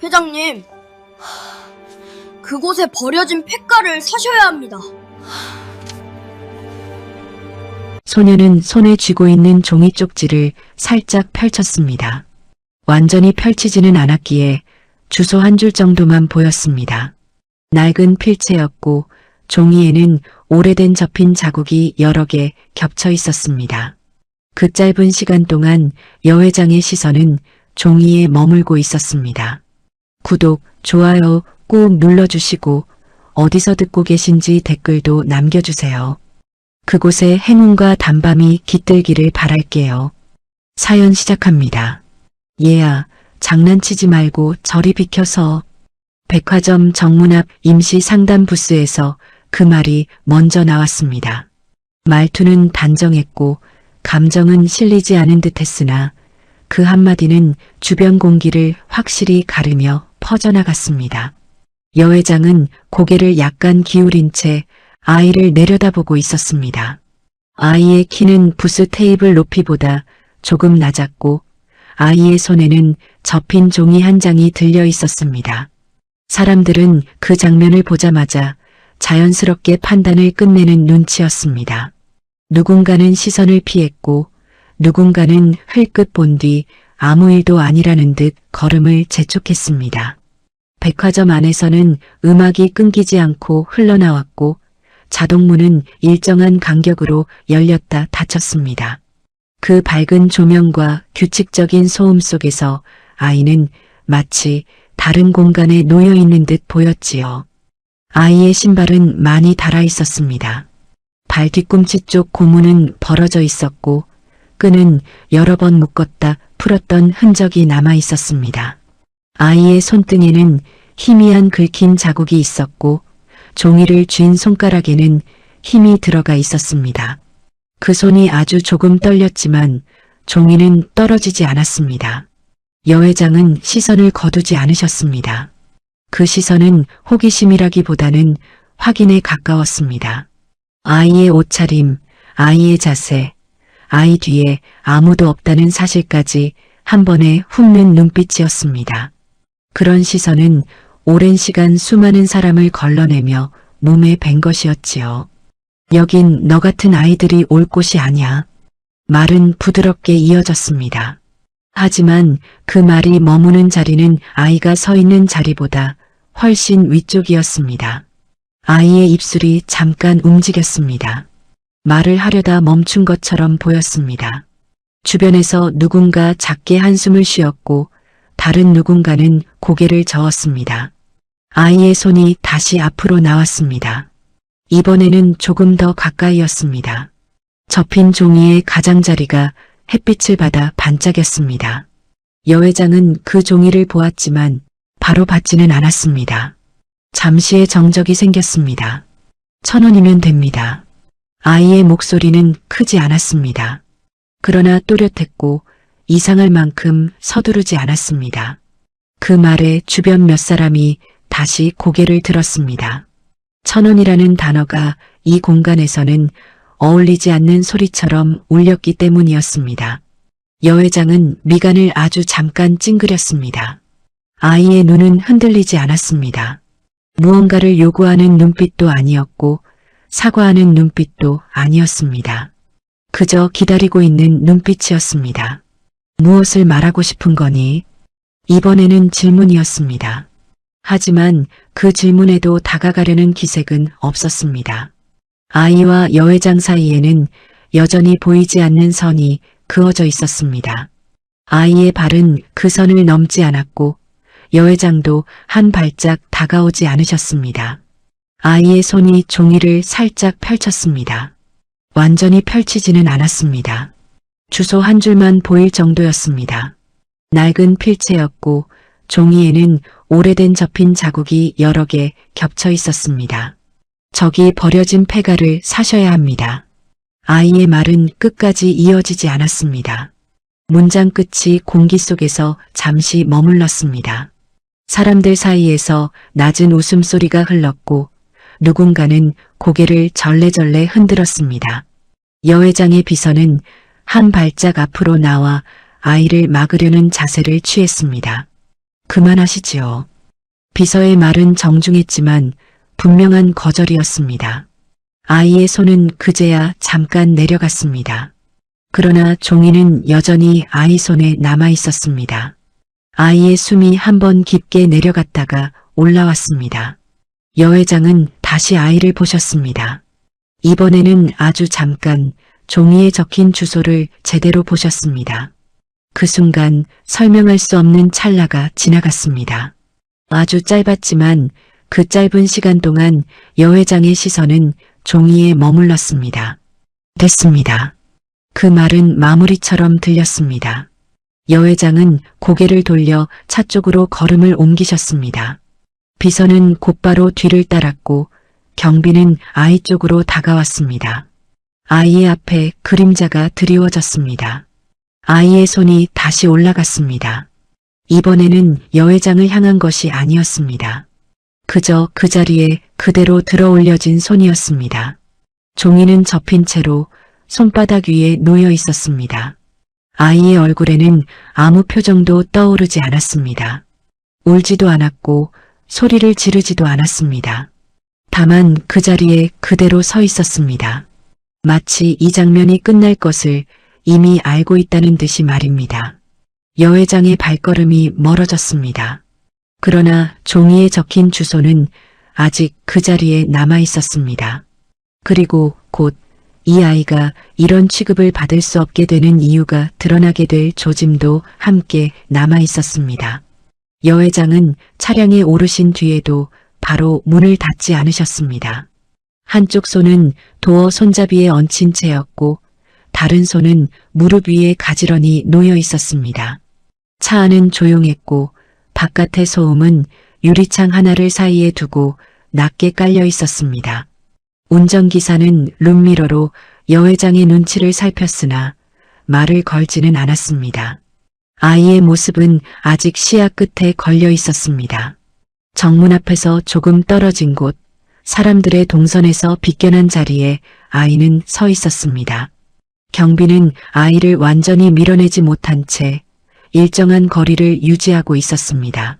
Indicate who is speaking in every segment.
Speaker 1: 회장님, 그곳에 버려진 폐가를 사셔야 합니다.
Speaker 2: 소녀는 손에 쥐고 있는 종이 쪽지를 살짝 펼쳤습니다. 완전히 펼치지는 않았기에 주소 한 줄 정도만 보였습니다. 낡은 필체였고 종이에는 오래된 접힌 자국이 여러 개 겹쳐 있었습니다. 그 짧은 시간 동안 여 회장의 시선은 종이에 머물고 있었습니다. 구독, 좋아요 꾹 눌러주시고 어디서 듣고 계신지 댓글도 남겨주세요. 그곳에 행운과 단밤이 깃들기를 바랄게요. 사연 시작합니다. 얘야, 장난치지 말고 저리 비켜서. 백화점 정문 앞 임시 상담 부스에서 그 말이 먼저 나왔습니다. 말투는 단정했고 감정은 실리지 않은 듯했으나 그 한마디는 주변 공기를 확실히 가르며 퍼져나갔습니다. 여 회장은 고개를 약간 기울인 채 아이를 내려다보고 있었습니다. 아이의 키는 부스 테이블 높이보다 조금 낮았고 아이의 손에는 접힌 종이 한 장이 들려 있었습니다. 사람들은 그 장면을 보자마자 자연스럽게 판단을 끝내는 눈치였습니다. 누군가는 시선을 피했고 누군가는 흘끗 본 뒤 아무 일도 아니라는 듯 걸음을 재촉했습니다. 백화점 안에서는 음악이 끊기지 않고 흘러나왔고 자동문은 일정한 간격으로 열렸다 닫혔습니다. 그 밝은 조명과 규칙적인 소음 속에서 아이는 마치 다른 공간에 놓여 있는 듯 보였지요. 아이의 신발은 많이 닳아 있었습니다. 발 뒤꿈치 쪽 고무는 벌어져 있었고 끈은 여러 번 묶었다 풀었던 흔적이 남아 있었습니다. 아이의 손등에는 희미한 긁힌 자국이 있었고 종이를 쥔 손가락에는 힘이 들어가 있었습니다. 그 손이 아주 조금 떨렸지만 종이는 떨어지지 않았습니다. 여 회장은 시선을 거두지 않으셨습니다. 그 시선은 호기심이라기보다는 확인에 가까웠습니다. 아이의 옷차림, 아이의 자세, 아이 뒤에 아무도 없다는 사실까지 한 번에 훑는 눈빛이었습니다. 그런 시선은 오랜 시간 수많은 사람을 걸러내며 몸에 밴 것이었지요. 여긴 너 같은 아이들이 올 곳이 아니야. 말은 부드럽게 이어졌습니다. 하지만 그 말이 머무는 자리는 아이가 서 있는 자리보다 훨씬 위쪽이었습니다. 아이의 입술이 잠깐 움직였습니다. 말을 하려다 멈춘 것처럼 보였습니다. 주변에서 누군가 작게 한숨을 쉬었고 다른 누군가는 고개를 저었습니다. 아이의 손이 다시 앞으로 나왔습니다. 이번에는 조금 더 가까이였습니다. 접힌 종이의 가장자리가 햇빛을 받아 반짝였습니다. 여 회장은 그 종이를 보았지만 바로 받지는 않았습니다. 잠시의 정적이 생겼습니다. 1,000원이면 됩니다. 아이의 목소리는 크지 않았습니다. 그러나 또렷했고 이상할 만큼 서두르지 않았습니다. 그 말에 주변 몇 사람이 다시 고개를 들었습니다. 1,000원이라는 단어가 이 공간에서는 어울리지 않는 소리처럼 울렸기 때문이었습니다. 여 회장은 미간을 아주 잠깐 찡그렸습니다. 아이의 눈은 흔들리지 않았습니다. 무언가를 요구하는 눈빛도 아니었고 사과하는 눈빛도 아니었습니다. 그저 기다리고 있는 눈빛이었습니다. 무엇을 말하고 싶은 거니? 이번에는 질문이었습니다. 하지만 그 질문에도 다가가려는 기색은 없었습니다. 아이와 여 회장 사이에는 여전히 보이지 않는 선이 그어져 있었습니다. 아이의 발은 그 선을 넘지 않았고 여 회장도 한 발짝 다가오지 않으셨습니다. 아이의 손이 종이를 살짝 펼쳤습니다. 완전히 펼치지는 않았습니다. 주소 한 줄만 보일 정도였습니다. 낡은 필체였고 종이에는 오래된 접힌 자국이 여러 개 겹쳐 있었습니다. 저기 버려진 폐가를 사셔야 합니다. 아이의 말은 끝까지 이어지지 않았습니다. 문장 끝이 공기 속에서 잠시 머물렀습니다. 사람들 사이에서 낮은 웃음소리가 흘렀고 누군가는 고개를 절레절레 흔들었습니다. 여 회장의 비서는 한 발짝 앞으로 나와 아이를 막으려는 자세를 취했습니다. 그만하시지요. 비서의 말은 정중했지만 분명한 거절이었습니다. 아이의 손은 그제야 잠깐 내려갔습니다. 그러나 종이는 여전히 아이 손에 남아 있었습니다. 아이의 숨이 한번 깊게 내려갔다가 올라왔습니다. 여 회장은 다시 아이를 보셨습니다. 이번에는 아주 잠깐 종이에 적힌 주소를 제대로 보셨습니다. 그 순간 설명할 수 없는 찰나가 지나갔습니다. 아주 짧았지만 그 짧은 시간 동안 여 회장의 시선은 종이에 머물렀습니다. 됐습니다. 그 말은 마무리처럼 들렸습니다. 여 회장은 고개를 돌려 차 쪽으로 걸음을 옮기셨습니다. 비서는 곧바로 뒤를 따랐고 경비는 아이 쪽으로 다가왔습니다. 아이의 앞에 그림자가 드리워졌습니다. 아이의 손이 다시 올라갔습니다. 이번에는 여 회장을 향한 것이 아니었습니다. 그저 그 자리에 그대로 들어 올려진 손이었습니다. 종이는 접힌 채로 손바닥 위에 놓여 있었습니다. 아이의 얼굴에는 아무 표정도 떠오르지 않았습니다. 울지도 않았고 소리를 지르지도 않았습니다. 다만 그 자리에 그대로 서 있었습니다. 마치 이 장면이 끝날 것을 이미 알고 있다는 듯이 말입니다. 여 회장의 발걸음이 멀어졌습니다. 그러나 종이에 적힌 주소는 아직 그 자리에 남아 있었습니다. 그리고 곧 이 아이가 이런 취급을 받을 수 없게 되는 이유가 드러나게 될 조짐도 함께 남아 있었습니다. 여 회장은 차량에 오르신 뒤에도 바로 문을 닫지 않으셨습니다. 한쪽 손은 도어 손잡이에 얹힌 채였고 다른 손은 무릎 위에 가지런히 놓여 있었습니다. 차 안은 조용했고 바깥의 소음은 유리창 하나를 사이에 두고 낮게 깔려 있었습니다. 운전기사는 룸미러로 여 회장의 눈치를 살폈으나 말을 걸지는 않았습니다. 아이의 모습은 아직 시야 끝에 걸려 있었습니다. 정문 앞에서 조금 떨어진 곳, 사람들의 동선에서 비껴난 자리에 아이는 서 있었습니다. 경비는 아이를 완전히 밀어내지 못한 채 일정한 거리를 유지하고 있었습니다.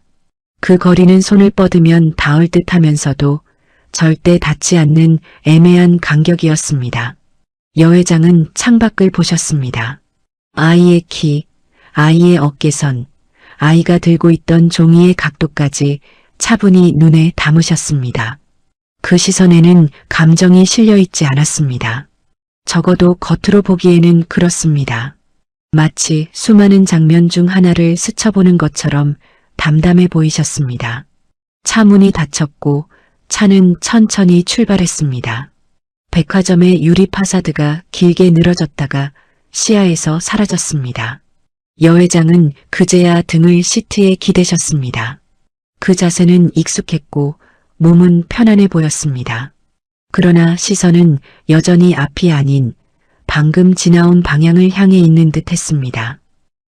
Speaker 2: 그 거리는 손을 뻗으면 닿을 듯 하면서도 절대 닿지 않는 애매한 간격이었습니다. 여 회장은 창밖을 보셨습니다. 아이의 키, 아이의 어깨선, 아이가 들고 있던 종이의 각도까지 차분히 눈에 담으셨습니다. 그 시선에는 감정이 실려 있지 않았습니다. 적어도 겉으로 보기에는 그렇습니다. 마치 수많은 장면 중 하나를 스쳐보는 것처럼 담담해 보이셨습니다. 차 문이 닫혔고 차는 천천히 출발했습니다. 백화점의 유리 파사드가 길게 늘어졌다가 시야에서 사라졌습니다. 여 회장은 그제야 등을 시트에 기대셨습니다. 그 자세는 익숙했고 몸은 편안해 보였습니다. 그러나 시선은 여전히 앞이 아닌 방금 지나온 방향을 향해 있는 듯 했습니다.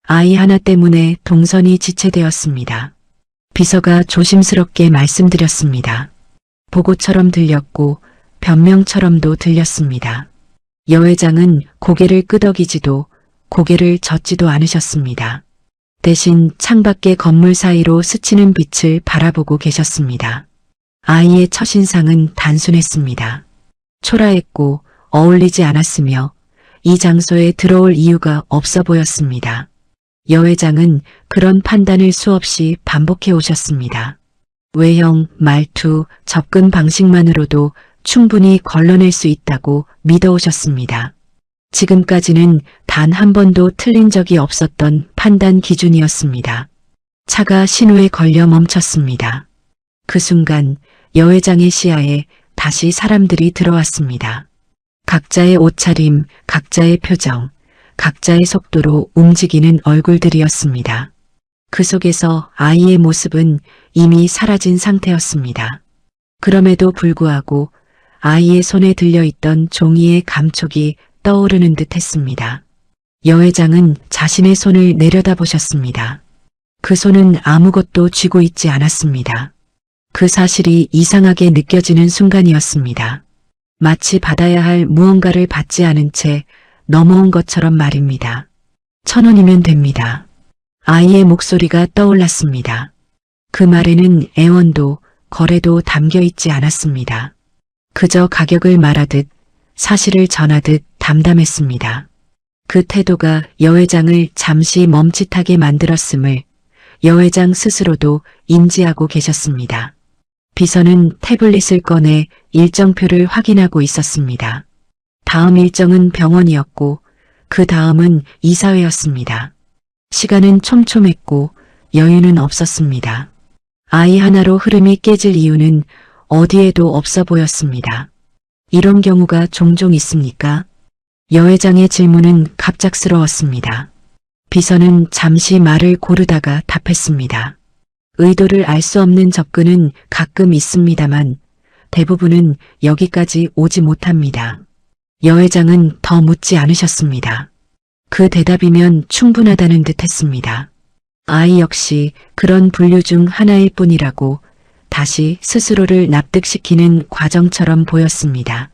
Speaker 2: 아이 하나 때문에 동선이 지체되었습니다. 비서가 조심스럽게 말씀드렸습니다. 보고처럼 들렸고 변명처럼도 들렸습니다. 여 회장은 고개를 끄덕이지도 고개를 젓지도 않으셨습니다. 대신 창밖의 건물 사이로 스치는 빛을 바라보고 계셨습니다. 아이의 첫인상은 단순했습니다. 초라했고 어울리지 않았으며 이 장소에 들어올 이유가 없어 보였습니다. 여 회장은 그런 판단을 수없이 반복해 오셨습니다. 외형, 말투, 접근 방식만으로도 충분히 걸러낼 수 있다고 믿어오셨습니다. 지금까지는 단 한 번도 틀린 적이 없었던 판단 기준이었습니다. 차가 신호에 걸려 멈췄습니다. 그 순간 여 회장의 시야에 다시 사람들이 들어왔습니다. 각자의 옷차림, 각자의 표정, 각자의 속도로 움직이는 얼굴들이었습니다. 그 속에서 아이의 모습은 이미 사라진 상태였습니다. 그럼에도 불구하고 아이의 손에 들려있던 종이의 감촉이 떠오르는 듯 했습니다. 여 회장은 자신의 손을 내려다보셨습니다. 그 손은 아무것도 쥐고 있지 않았습니다. 그 사실이 이상하게 느껴지는 순간이었습니다. 마치 받아야 할 무언가를 받지 않은 채 넘어온 것처럼 말입니다. 1,000원이면 됩니다. 아이의 목소리가 떠올랐습니다. 그 말에는 애원도 거래도 담겨 있지 않았습니다. 그저 가격을 말하듯 사실을 전하듯 담담했습니다. 그 태도가 여 회장을 잠시 멈칫하게 만들었음을 여 회장 스스로도 인지하고 계셨습니다. 비서는 태블릿을 꺼내 일정표를 확인하고 있었습니다. 다음 일정은 병원이었고 그 다음은 이사회였습니다. 시간은 촘촘했고 여유는 없었습니다. 아이 하나로 흐름이 깨질 이유는 어디에도 없어 보였습니다. 이런 경우가 종종 있습니까? 여 회장의 질문은 갑작스러웠습니다. 비서는 잠시 말을 고르다가 답했습니다. 의도를 알 수 없는 접근은 가끔 있습니다만 대부분은 여기까지 오지 못합니다. 여 회장은 더 묻지 않으셨습니다. 그 대답이면 충분하다는 듯 했습니다. 아이 역시 그런 분류 중 하나일 뿐이라고 다시 스스로를 납득시키는 과정처럼 보였습니다.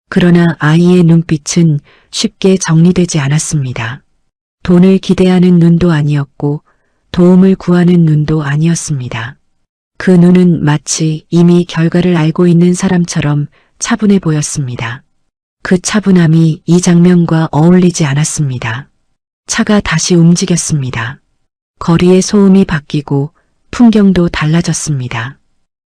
Speaker 2: 그러나 아이의 눈빛은 쉽게 정리되지 않았습니다. 돈을 기대하는 눈도 아니었고 도움을 구하는 눈도 아니었습니다. 그 눈은 마치 이미 결과를 알고 있는 사람처럼 차분해 보였습니다. 그 차분함이 이 장면과 어울리지 않았습니다. 차가 다시 움직였습니다. 거리의 소음이 바뀌고 풍경도 달라졌습니다.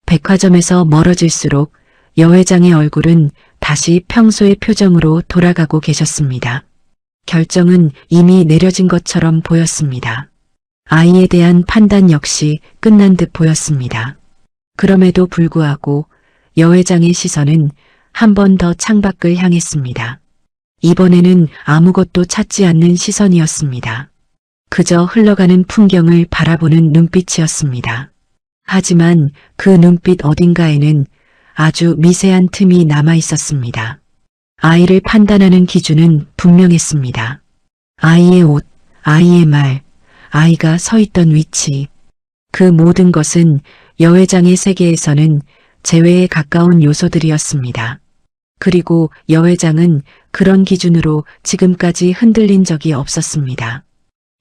Speaker 2: 백화점에서 멀어질수록 여 회장의 얼굴은 다시 평소의 표정으로 돌아가고 계셨습니다. 결정은 이미 내려진 것처럼 보였습니다. 아이에 대한 판단 역시 끝난 듯 보였습니다. 그럼에도 불구하고 여 회장의 시선은 한 번 더 창밖을 향했습니다. 이번에는 아무것도 찾지 않는 시선이었습니다. 그저 흘러가는 풍경을 바라보는 눈빛이었습니다. 하지만 그 눈빛 어딘가에는 아주 미세한 틈이 남아 있었습니다. 아이를 판단하는 기준은 분명했습니다. 아이의 옷, 아이의 말, 아이가 서 있던 위치. 그 모든 것은 여 회장의 세계에서는 재회에 가까운 요소들이었습니다. 그리고 여 회장은 그런 기준으로 지금까지 흔들린 적이 없었습니다.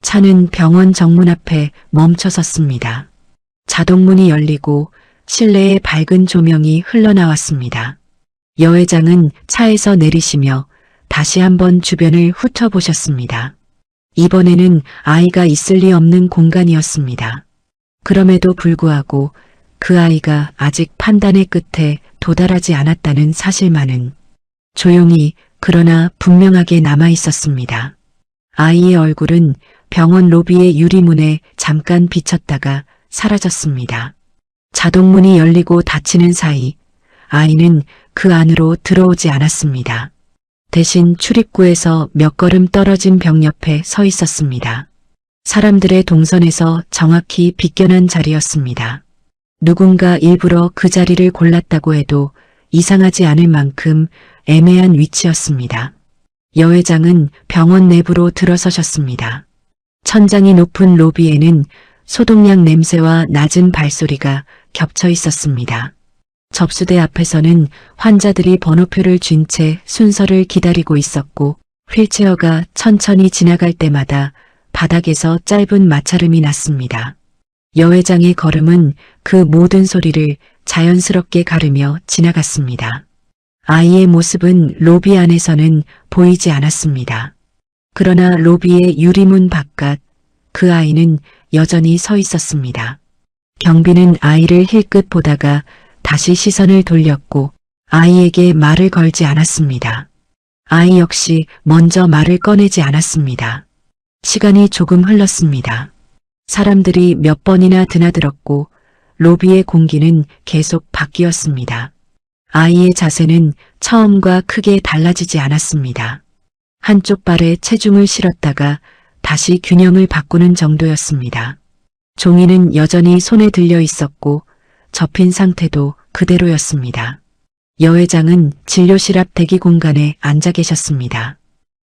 Speaker 2: 차는 병원 정문 앞에 멈춰 섰습니다. 자동문이 열리고 실내에 밝은 조명이 흘러나왔습니다. 여 회장은 차에서 내리시며 다시 한번 주변을 훑어보셨습니다. 이번에는 아이가 있을 리 없는 공간이었습니다. 그럼에도 불구하고 그 아이가 아직 판단의 끝에 도달하지 않았다는 사실만은 조용히 그러나 분명하게 남아 있었습니다. 아이의 얼굴은 병원 로비의 유리문에 잠깐 비쳤다가 사라졌습니다. 자동문이 열리고 닫히는 사이 아이는 그 안으로 들어오지 않았습니다. 대신 출입구에서 몇 걸음 떨어진 벽 옆에 서 있었습니다. 사람들의 동선에서 정확히 비껴난 자리였습니다. 누군가 일부러 그 자리를 골랐다고 해도 이상하지 않을 만큼 애매한 위치였습니다. 여 회장은 병원 내부로 들어서셨습니다. 천장이 높은 로비에는 소독약 냄새와 낮은 발소리가 겹쳐 있었습니다. 접수대 앞에서는 환자들이 번호표를 쥔 채 순서를 기다리고 있었고 휠체어가 천천히 지나갈 때마다 바닥에서 짧은 마찰음이 났습니다. 여 회장의 걸음은 그 모든 소리를 자연스럽게 가르며 지나갔습니다. 아이의 모습은 로비 안에서는 보이지 않았습니다. 그러나 로비의 유리문 바깥 그 아이는 여전히 서 있었습니다. 경비는 아이를 힐끗 보다가 다시 시선을 돌렸고 아이에게 말을 걸지 않았습니다. 아이 역시 먼저 말을 꺼내지 않았습니다. 시간이 조금 흘렀습니다. 사람들이 몇 번이나 드나들었고 로비의 공기는 계속 바뀌었습니다. 아이의 자세는 처음과 크게 달라지지 않았습니다. 한쪽 발에 체중을 실었다가 다시 균형을 바꾸는 정도였습니다. 종이는 여전히 손에 들려 있었고 접힌 상태도 그대로였습니다. 여 회장은 진료실 앞 대기 공간에 앉아 계셨습니다.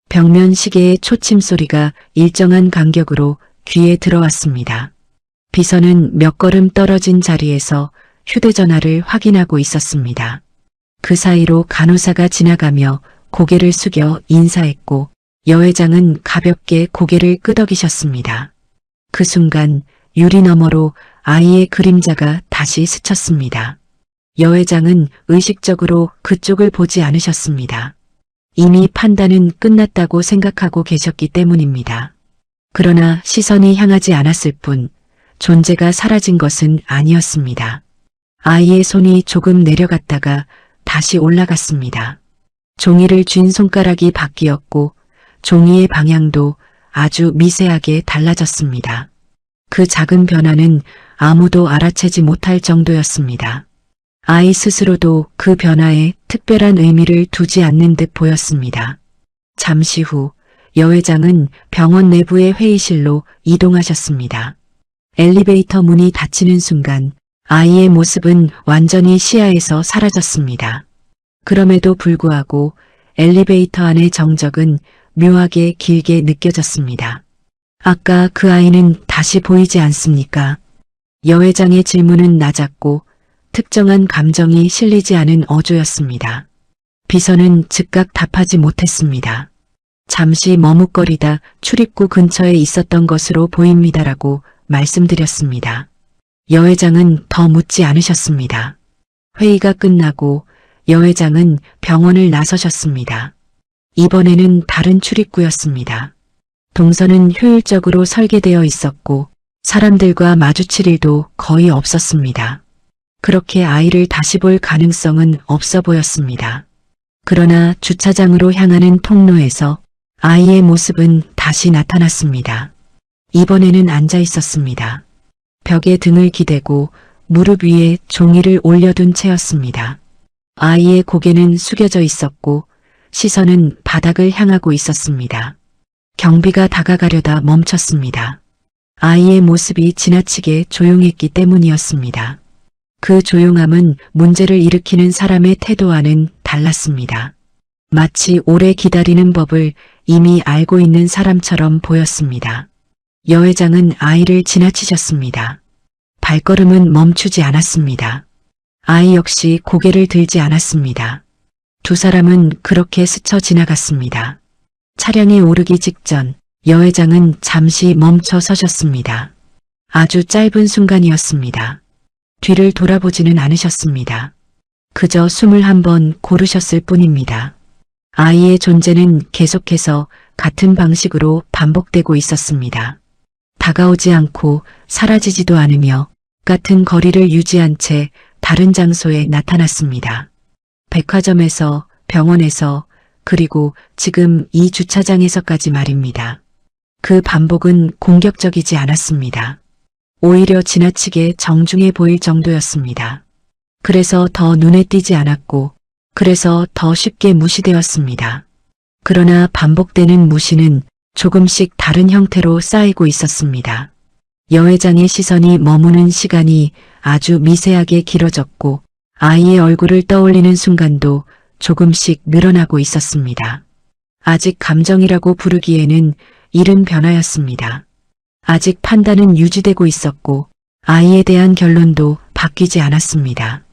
Speaker 2: 벽면 시계의 초침 소리가 일정한 간격으로 귀에 들어왔습니다. 비서는 몇 걸음 떨어진 자리에서 휴대전화를 확인하고 있었습니다. 그 사이로 간호사가 지나가며 고개를 숙여 인사했고 여 회장은 가볍게 고개를 끄덕이셨습니다. 그 순간 유리 너머로 아이의 그림자가 다시 스쳤습니다. 여회장은 의식적으로 그쪽을 보지 않으셨습니다. 이미 판단은 끝났다고 생각하고 계셨기 때문입니다. 그러나 시선이 향하지 않았을 뿐 존재가 사라진 것은 아니었습니다. 아이의 손이 조금 내려갔다가 다시 올라갔습니다. 종이를 쥔 손가락이 바뀌었고 종이의 방향도 아주 미세하게 달라졌습니다. 그 작은 변화는 아무도 알아채지 못할 정도였습니다. 아이 스스로도 그 변화에 특별한 의미를 두지 않는 듯 보였습니다. 잠시 후 여회장은 병원 내부의 회의실로 이동하셨습니다. 엘리베이터 문이 닫히는 순간 아이의 모습은 완전히 시야에서 사라졌습니다. 그럼에도 불구하고 엘리베이터 안의 정적은 묘하게 길게 느껴졌습니다. 아까 그 아이는 다시 보이지 않습니까? 여회장의 질문은 낮았고 특정한 감정이 실리지 않은 어조였습니다. 비서는 즉각 답하지 못했습니다. 잠시 머뭇거리다 출입구 근처에 있었던 것으로 보입니다라고 말씀드렸습니다. 여회장은 더 묻지 않으셨습니다. 회의가 끝나고 여회장은 병원을 나서셨습니다. 이번에는 다른 출입구였습니다. 동선은 효율적으로 설계되어 있었고 사람들과 마주칠 일도 거의 없었습니다. 그렇게 아이를 다시 볼 가능성은 없어 보였습니다. 그러나 주차장으로 향하는 통로에서 아이의 모습은 다시 나타났습니다. 이번에는 앉아 있었습니다. 벽에 등을 기대고 무릎 위에 종이를 올려둔 채였습니다. 아이의 고개는 숙여져 있었고 시선은 바닥을 향하고 있었습니다. 경비가 다가가려다 멈췄습니다. 아이의 모습이 지나치게 조용했기 때문이었습니다. 그 조용함은 문제를 일으키는 사람의 태도와는 달랐습니다. 마치 오래 기다리는 법을 이미 알고 있는 사람처럼 보였습니다. 여회장은 아이를 지나치셨습니다. 발걸음은 멈추지 않았습니다. 아이 역시 고개를 들지 않았습니다. 두 사람은 그렇게 스쳐 지나갔습니다. 차량에 오르기 직전 여회장은 잠시 멈춰 서셨습니다. 아주 짧은 순간이었습니다. 뒤를 돌아보지는 않으셨습니다. 그저 숨을 한번 고르셨을 뿐입니다. 아이의 존재는 계속해서 같은 방식으로 반복되고 있었습니다. 다가오지 않고 사라지지도 않으며 같은 거리를 유지한 채 다른 장소에 나타났습니다. 백화점에서, 병원에서, 그리고 지금 이 주차장에서까지 말입니다. 그 반복은 공격적이지 않았습니다. 오히려 지나치게 정중해 보일 정도였습니다. 그래서 더 눈에 띄지 않았고, 그래서 더 쉽게 무시되었습니다. 그러나 반복되는 무시는 조금씩 다른 형태로 쌓이고 있었습니다. 여회장의 시선이 머무는 시간이 아주 미세하게 길어졌고 아이의 얼굴을 떠올리는 순간도 조금씩 늘어나고 있었습니다. 아직 감정이라고 부르기에는 이른 변화였습니다. 아직 판단은 유지되고 있었고 아이에 대한 결론도 바뀌지 않았습니다.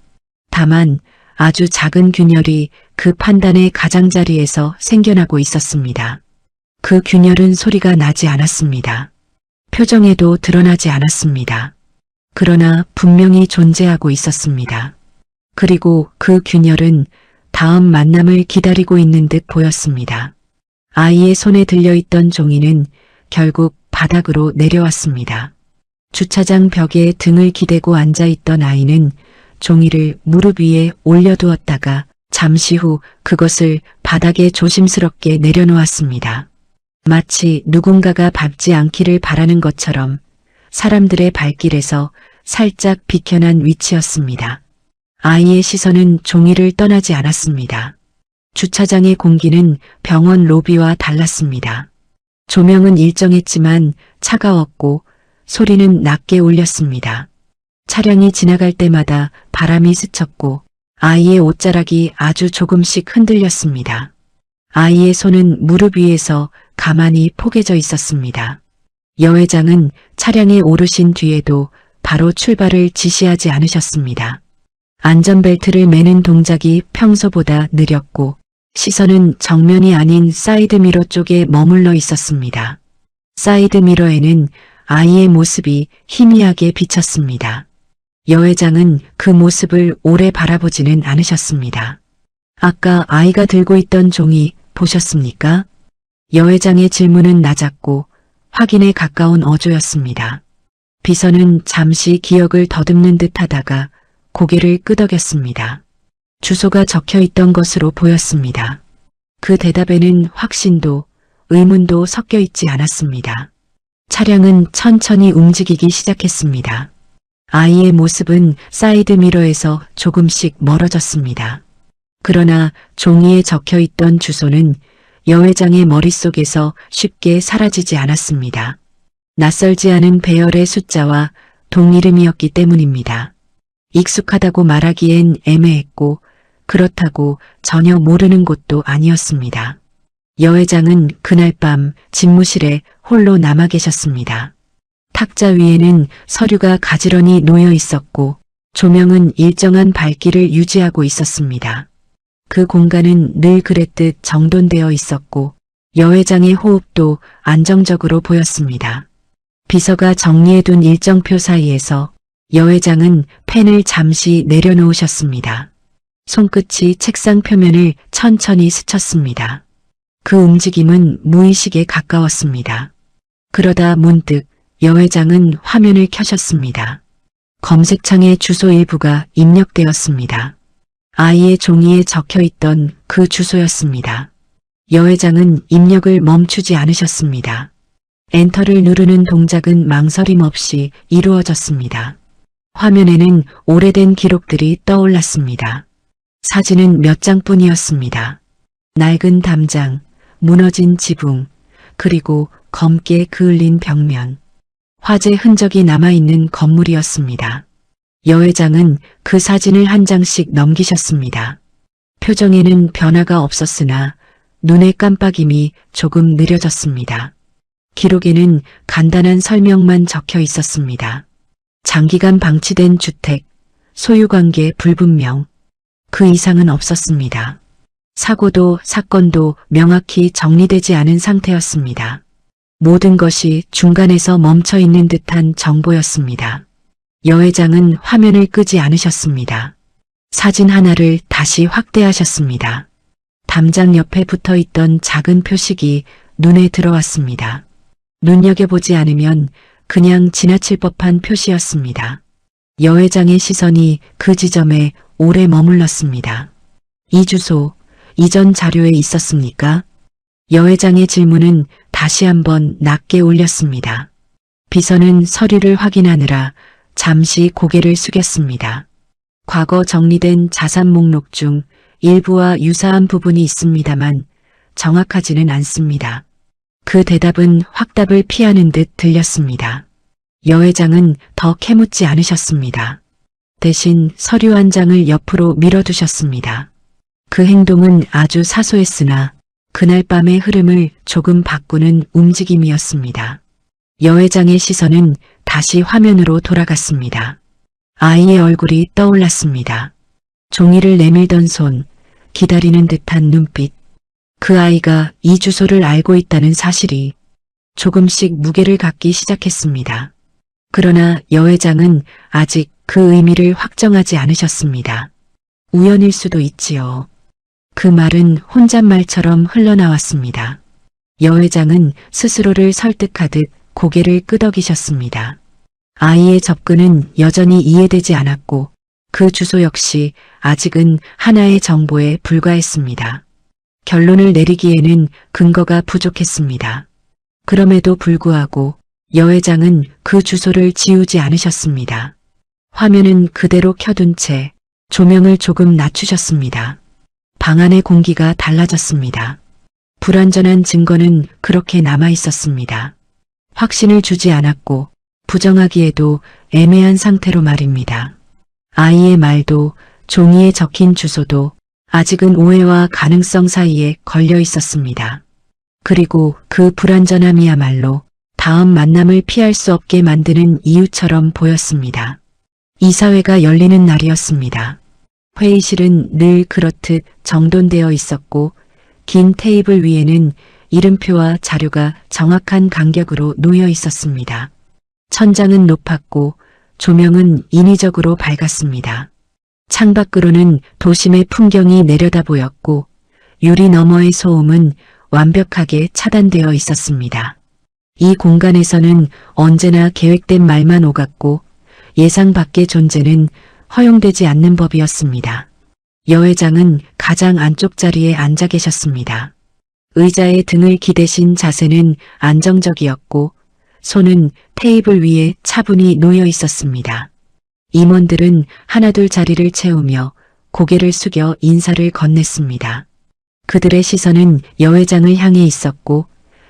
Speaker 2: 다만 아주 작은 균열이 그 판단의 가장자리에서 생겨나고 있었습니다. 그 균열은 소리가 나지 않았습니다. 표정에도 드러나지 않았습니다. 그러나 분명히 존재하고 있었습니다. 그리고 그 균열은 다음 만남을 기다리고 있는 듯 보였습니다. 아이의 손에 들려있던 종이는 결국 바닥으로 내려왔습니다. 주차장 벽에 등을 기대고 앉아있던 아이는 종이를 무릎 위에 올려두었다가 잠시 후 그것을 바닥에 조심스럽게 내려놓았습니다. 마치 누군가가 밟지 않기를 바라는 것처럼 사람들의 발길에서 살짝 비켜난 위치였습니다. 아이의 시선은 종이를 떠나지 않았습니다. 주차장의 공기는 병원 로비와 달랐습니다. 조명은 일정했지만 차가웠고 소리는 낮게 울렸습니다. 차량이 지나갈 때마다 바람이 스쳤고 아이의 옷자락이 아주 조금씩 흔들렸습니다. 아이의 손은 무릎 위에서 가만히 포개져 있었습니다. 여회장은 차량에 오르신 뒤에도 바로 출발을 지시하지 않으셨습니다. 안전벨트를 매는 동작이 평소보다 느렸고 시선은 정면이 아닌 사이드미러 쪽에 머물러 있었습니다. 사이드미러에는 아이의 모습이 희미하게 비쳤습니다. 여 회장은 그 모습을 오래 바라보지는 않으셨습니다. 아까 아이가 들고 있던 종이 보셨습니까? 여 회장의 질문은 낮았고 확인에 가까운 어조였습니다. 비서는 잠시 기억을 더듬는 듯 하다가 고개를 끄덕였습니다. 주소가 적혀 있던 것으로 보였습니다. 그 대답에는 확신도 의문도 섞여 있지 않았습니다. 차량은 천천히 움직이기 시작했습니다. 아이의 모습은 사이드미러에서 조금씩 멀어졌습니다. 그러나 종이에 적혀 있던 주소는 여 회장의 머릿속에서 쉽게 사라지지 않았습니다. 낯설지 않은 배열의 숫자와 동이름이었기 때문입니다. 익숙하다고 말하기엔 애매했고 그렇다고 전혀 모르는 곳도 아니었습니다. 여 회장은 그날 밤 집무실에 홀로 남아 계셨습니다. 탁자 위에는 서류가 가지런히 놓여 있었고 조명은 일정한 밝기를 유지하고 있었습니다. 그 공간은 늘 그랬듯 정돈되어 있었고 여 회장의 호흡도 안정적으로 보였습니다. 비서가 정리해둔 일정표 사이에서 여 회장은 펜을 잠시 내려놓으셨습니다. 손끝이 책상 표면을 천천히 스쳤습니다. 그 움직임은 무의식에 가까웠습니다. 그러다 문득 여 회장은 화면을 켜셨습니다. 검색창에 주소 일부가 입력되었습니다. 아이의 종이에 적혀있던 그 주소였습니다. 여 회장은 입력을 멈추지 않으셨습니다. 엔터를 누르는 동작은 망설임 없이 이루어졌습니다. 화면에는 오래된 기록들이 떠올랐습니다. 사진은 몇 장뿐이었습니다. 낡은 담장, 무너진 지붕, 그리고 검게 그을린 벽면. 화재 흔적이 남아있는 건물이었습니다. 여 회장은 그 사진을 한 장씩 넘기셨습니다. 표정에는 변화가 없었으나 눈의 깜빡임이 조금 느려졌습니다. 기록에는 간단한 설명만 적혀 있었습니다. 장기간 방치된 주택, 소유관계 불분명. 그 이상은 없었습니다. 사고도 사건도 명확히 정리되지 않은 상태였습니다. 모든 것이 중간에서 멈춰 있는 듯한 정보였습니다. 여 회장은 화면을 끄지 않으셨습니다. 사진 하나를 다시 확대하셨습니다. 담장 옆에 붙어 있던 작은 표식이 눈에 들어왔습니다. 눈여겨보지 않으면 그냥 지나칠 법한 표시였습니다. 여 회장의 시선이 그 지점에 오래 머물렀습니다. 이 주소, 이전 자료에 있었습니까? 여 회장의 질문은 다시 한번 낮게 울렸습니다. 비서는 서류를 확인하느라 잠시 고개를 숙였습니다. 과거 정리된 자산 목록 중 일부와 유사한 부분이 있습니다만 정확하지는 않습니다. 그 대답은 확답을 피하는 듯 들렸습니다. 여 회장은 더 캐묻지 않으셨습니다. 대신 서류 한 장을 옆으로 밀어두셨습니다. 그 행동은 아주 사소했으나 그날 밤의 흐름을 조금 바꾸는 움직임이었습니다. 여 회장의 시선은 다시 화면으로 돌아갔습니다. 아이의 얼굴이 떠올랐습니다. 종이를 내밀던 손, 기다리는 듯한 눈빛. 그 아이가 이 주소를 알고 있다는 사실이 조금씩 무게를 갖기 시작했습니다. 그러나 여 회장은 아직 그 의미를 확정하지 않으셨습니다. 우연일 수도 있지요. 그 말은 혼잣말처럼 흘러나왔습니다. 여 회장은 스스로를 설득하듯 고개를 끄덕이셨습니다. 아이의 접근은 여전히 이해되지 않았고 그 주소 역시 아직은 하나의 정보에 불과했습니다. 결론을 내리기에는 근거가 부족했습니다. 그럼에도 불구하고 여 회장은 그 주소를 지우지 않으셨습니다. 화면은 그대로 켜둔 채 조명을 조금 낮추셨습니다. 방 안의 공기가 달라졌습니다. 불완전한 증거는 그렇게 남아 있었습니다. 확신을 주지 않았고 부정하기에도 애매한 상태로 말입니다. 아이의 말도 종이에 적힌 주소도 아직은 오해와 가능성 사이에 걸려 있었습니다. 그리고 그 불완전함이야말로 다음 만남을 피할 수 없게 만드는 이유처럼 보였습니다. 이사회가 열리는 날이었습니다. 회의실은 늘 그렇듯 정돈되어 있었고 긴 테이블 위에는 이름표와 자료가 정확한 간격으로 놓여 있었습니다. 천장은 높았고 조명은 인위적으로 밝았습니다. 창밖으로는 도심의 풍경이 내려다 보였고 유리 너머의 소음은 완벽하게 차단되어 있었습니다. 이 공간에서는 언제나 계획된 말만 오갔고 예상 밖의 존재는 허용되지 않는 법이었습니다. 여회장은 가장 안쪽 자리에 앉아 계셨습니다. 의자에 등을 기대신 자세는 안정적이었고 손은 테이블 위에 차분히 놓여 있었습니다. 임원들은 하나둘 자리를 채우며 고개를 숙여 인사를 건넸습니다. 그들의 시선은 여회장을 향해 있었고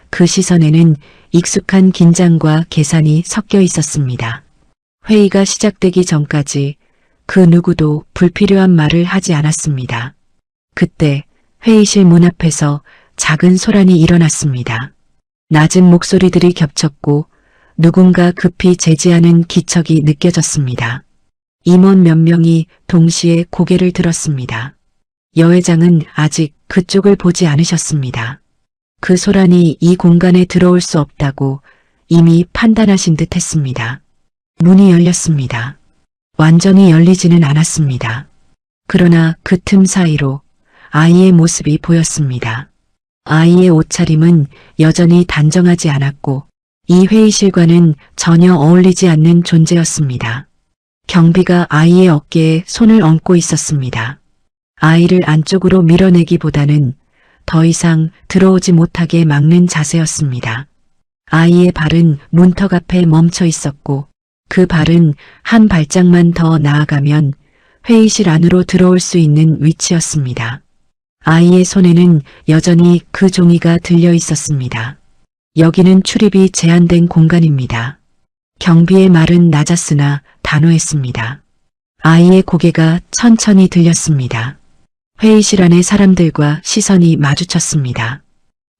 Speaker 2: 그 시선에는 익숙한 긴장과 계산이 섞여 있었습니다. 회의가 시작되기 전까지 그 누구도 불필요한 말을 하지 않았습니다. 그때 회의실 문 앞에서 작은 소란이 일어났습니다. 낮은 목소리들이 겹쳤고 누군가 급히 제지하는 기척이 느껴졌습니다. 임원 몇 명이 동시에 고개를 들었습니다. 여회장은 아직 그쪽을 보지 않으셨습니다. 그 소란이 이 공간에 들어올 수 없다고 이미 판단하신 듯 했습니다. 문이 열렸습니다. 완전히 열리지는 않았습니다. 그러나 그 틈 사이로 아이의 모습이 보였습니다. 아이의 옷차림은 여전히 단정하지 않았고 이 회의실과는 전혀 어울리지 않는 존재였습니다. 경비가 아이의 어깨에 손을 얹고 있었습니다. 아이를 안쪽으로 밀어내기보다는 더 이상 들어오지 못하게 막는 자세였습니다. 아이의 발은 문턱 앞에 멈춰 있었고 그 발은 한 발짝만 더 나아가면 회의실 안으로 들어올 수 있는 위치였습니다. 아이의 손에는 여전히 그 종이가 들려 있었습니다. 여기는 출입이 제한된 공간입니다. 경비의 말은 낮았으나 단호했습니다. 아이의 고개가 천천히 들렸습니다. 회의실 안의 사람들과 시선이 마주쳤습니다.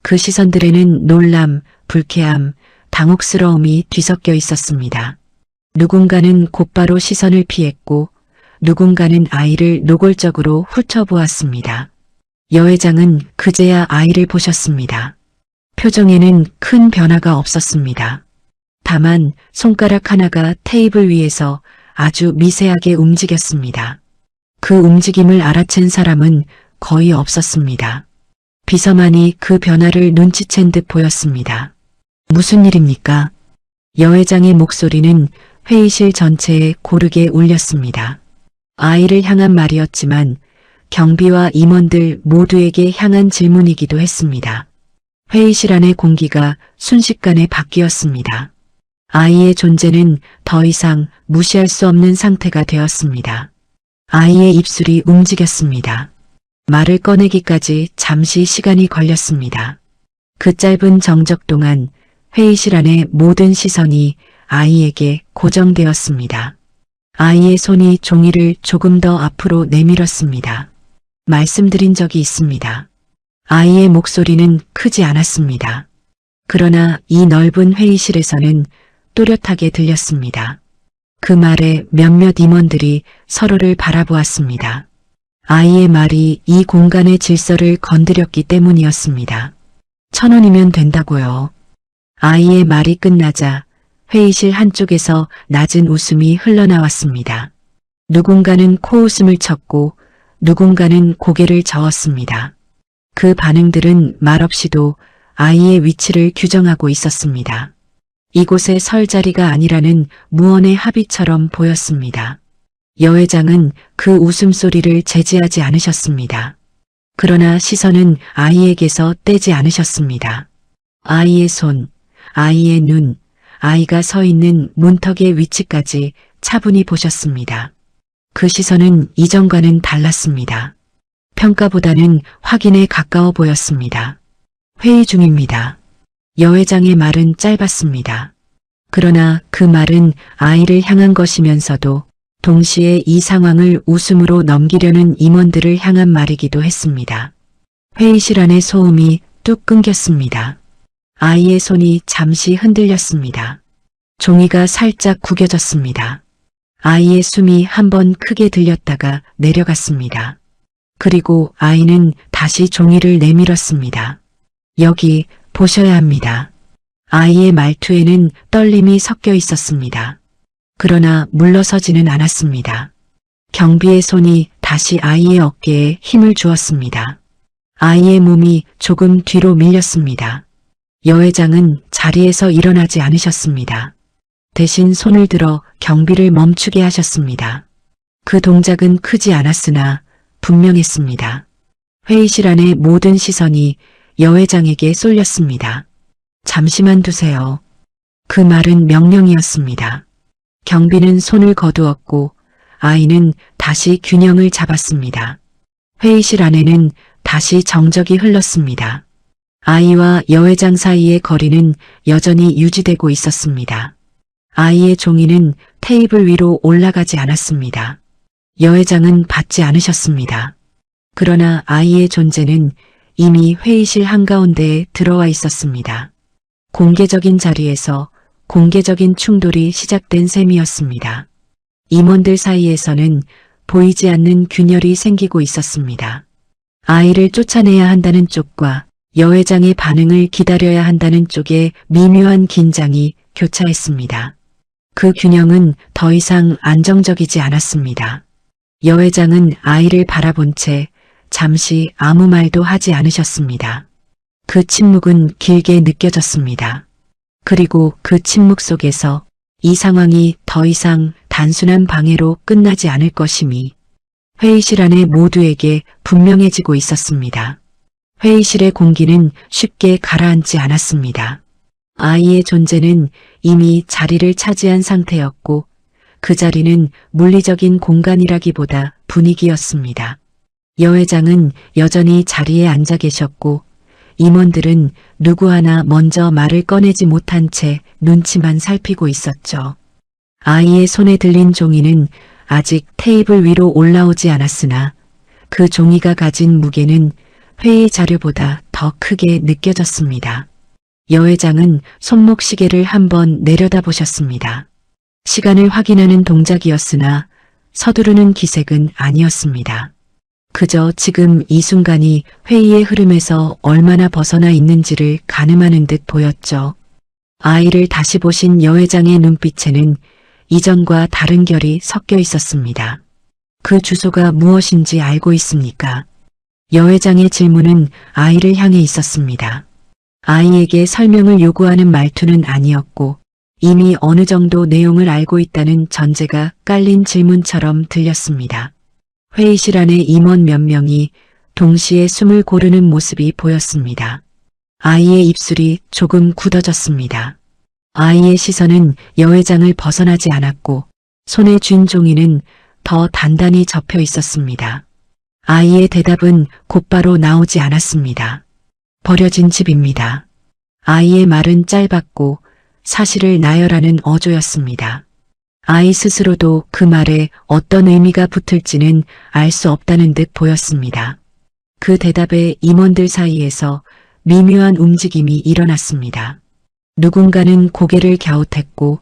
Speaker 2: 그 시선들에는 놀람, 불쾌함, 당혹스러움이 뒤섞여 있었습니다. 누군가는 곧바로 시선을 피했고 누군가는 아이를 노골적으로 훑어보았습니다. 여회장은 그제야 아이를 보셨습니다. 표정에는 큰 변화가 없었습니다. 다만 손가락 하나가 테이블 위에서 아주 미세하게 움직였습니다. 그 움직임을 알아챈 사람은 거의 없었습니다. 비서만이 그 변화를 눈치챈 듯 보였습니다. 무슨 일입니까? 여회장의 목소리는 회의실 전체에 고르게 울렸습니다. 아이를 향한 말이었지만 경비와 임원들 모두에게 향한 질문이기도 했습니다. 회의실 안의 공기가 순식간에 바뀌었습니다. 아이의 존재는 더 이상 무시할 수 없는 상태가 되었습니다. 아이의 입술이 움직였습니다. 말을 꺼내기까지 잠시 시간이 걸렸습니다. 그 짧은 정적 동안 회의실 안의 모든 시선이 아이에게 고정되었습니다. 아이의 손이 종이를 조금 더 앞으로 내밀었습니다. 말씀드린 적이 있습니다. 아이의 목소리는 크지 않았습니다. 그러나 이 넓은 회의실에서는 또렷하게 들렸습니다. 그 말에 몇몇 임원들이 서로를 바라보았습니다. 아이의 말이 이 공간의 질서를 건드렸기 때문이었습니다. 1,000원이면 된다고요. 아이의 말이 끝나자 회의실 한쪽에서 낮은 웃음이 흘러나왔습니다. 누군가는 코웃음을 쳤고 누군가는 고개를 저었습니다. 그 반응들은 말없이도 아이의 위치를 규정하고 있었습니다. 이곳에 설 자리가 아니라는 무언의 합의처럼 보였습니다. 여회장은 그 웃음소리를 제지하지 않으셨습니다. 그러나 시선은 아이에게서 떼지 않으셨습니다. 아이의 손, 아이의 눈, 아이가 서 있는 문턱의 위치까지 차분히 보셨습니다. 그 시선은 이전과는 달랐습니다. 평가보다는 확인에 가까워 보였습니다. 회의 중입니다. 여회장의 말은 짧았습니다. 그러나 그 말은 아이를 향한 것이면서도 동시에 이 상황을 웃음으로 넘기려는 임원들을 향한 말이기도 했습니다. 회의실 안의 소음이 뚝 끊겼습니다. 아이의 손이 잠시 흔들렸습니다. 종이가 살짝 구겨졌습니다. 아이의 숨이 한번 크게 들렸다가 내려갔습니다. 그리고 아이는 다시 종이를 내밀었습니다. 여기 보셔야 합니다. 아이의 말투에는 떨림이 섞여 있었습니다. 그러나 물러서지는 않았습니다. 경비의 손이 다시 아이의 어깨에 힘을 주었습니다. 아이의 몸이 조금 뒤로 밀렸습니다. 여회장은 자리에서 일어나지 않으셨습니다. 대신 손을 들어 경비를 멈추게 하셨습니다. 그 동작은 크지 않았으나 분명했습니다. 회의실 안의 모든 시선이 여회장에게 쏠렸습니다. 잠시만 두세요. 그 말은 명령이었습니다. 경비는 손을 거두었고 아이는 다시 균형을 잡았습니다. 회의실 안에는 다시 정적이 흘렀습니다. 아이와 여회장 사이의 거리는 여전히 유지되고 있었습니다. 아이의 종이는 테이블 위로 올라가지 않았습니다. 여회장은 받지 않으셨습니다. 그러나 아이의 존재는 이미 회의실 한가운데에 들어와 있었습니다. 공개적인 자리에서 공개적인 충돌이 시작된 셈이었습니다. 임원들 사이에서는 보이지 않는 균열이 생기고 있었습니다. 아이를 쫓아내야 한다는 쪽과 여회장의 반응을 기다려야 한다는 쪽에 미묘한 긴장이 교차했습니다. 그 균형은 더 이상 안정적이지 않았습니다. 여회장은 아이를 바라본 채 잠시 아무 말도 하지 않으셨습니다. 그 침묵은 길게 느껴졌습니다. 그리고 그 침묵 속에서 이 상황이 더 이상 단순한 방해로 끝나지 않을 것임이 회의실 안의 모두에게 분명해지고 있었습니다. 회의실의 공기는 쉽게 가라앉지 않았습니다. 아이의 존재는 이미 자리를 차지한 상태였고 그 자리는 물리적인 공간이라기보다 분위기였습니다. 여회장은 여전히 자리에 앉아 계셨고 임원들은 누구 하나 먼저 말을 꺼내지 못한 채 눈치만 살피고 있었죠. 아이의 손에 들린 종이는 아직 테이블 위로 올라오지 않았으나 그 종이가 가진 무게는 회의 자료보다 더 크게 느껴졌습니다. 여회장은 손목시계를 한번 내려다보셨습니다. 시간을 확인하는 동작이었으나 서두르는 기색은 아니었습니다. 그저 지금 이 순간이 회의의 흐름에서 얼마나 벗어나 있는지를 가늠하는 듯 보였죠. 아이를 다시 보신 여회장의 눈빛에는 이전과 다른 결이 섞여 있었습니다. 그 주소가 무엇인지 알고 있습니까? 여회장의 질문은 아이를 향해 있었습니다. 아이에게 설명을 요구하는 말투는 아니었고 이미 어느 정도 내용을 알고 있다는 전제가 깔린 질문처럼 들렸습니다. 회의실 안의 임원 몇 명이 동시에 숨을 고르는 모습이 보였습니다. 아이의 입술이 조금 굳어졌습니다. 아이의 시선은 여회장을 벗어나지 않았고 손에 쥔 종이는 더 단단히 접혀 있었습니다. 아이의 대답은 곧바로 나오지 않았습니다. 버려진 집입니다. 아이의 말은 짧았고 사실을 나열하는 어조였습니다. 아이 스스로도 그 말에 어떤 의미가 붙을지는 알 수 없다는 듯 보였습니다. 그 대답에 임원들 사이에서 미묘한 움직임이 일어났습니다. 누군가는 고개를 갸웃했고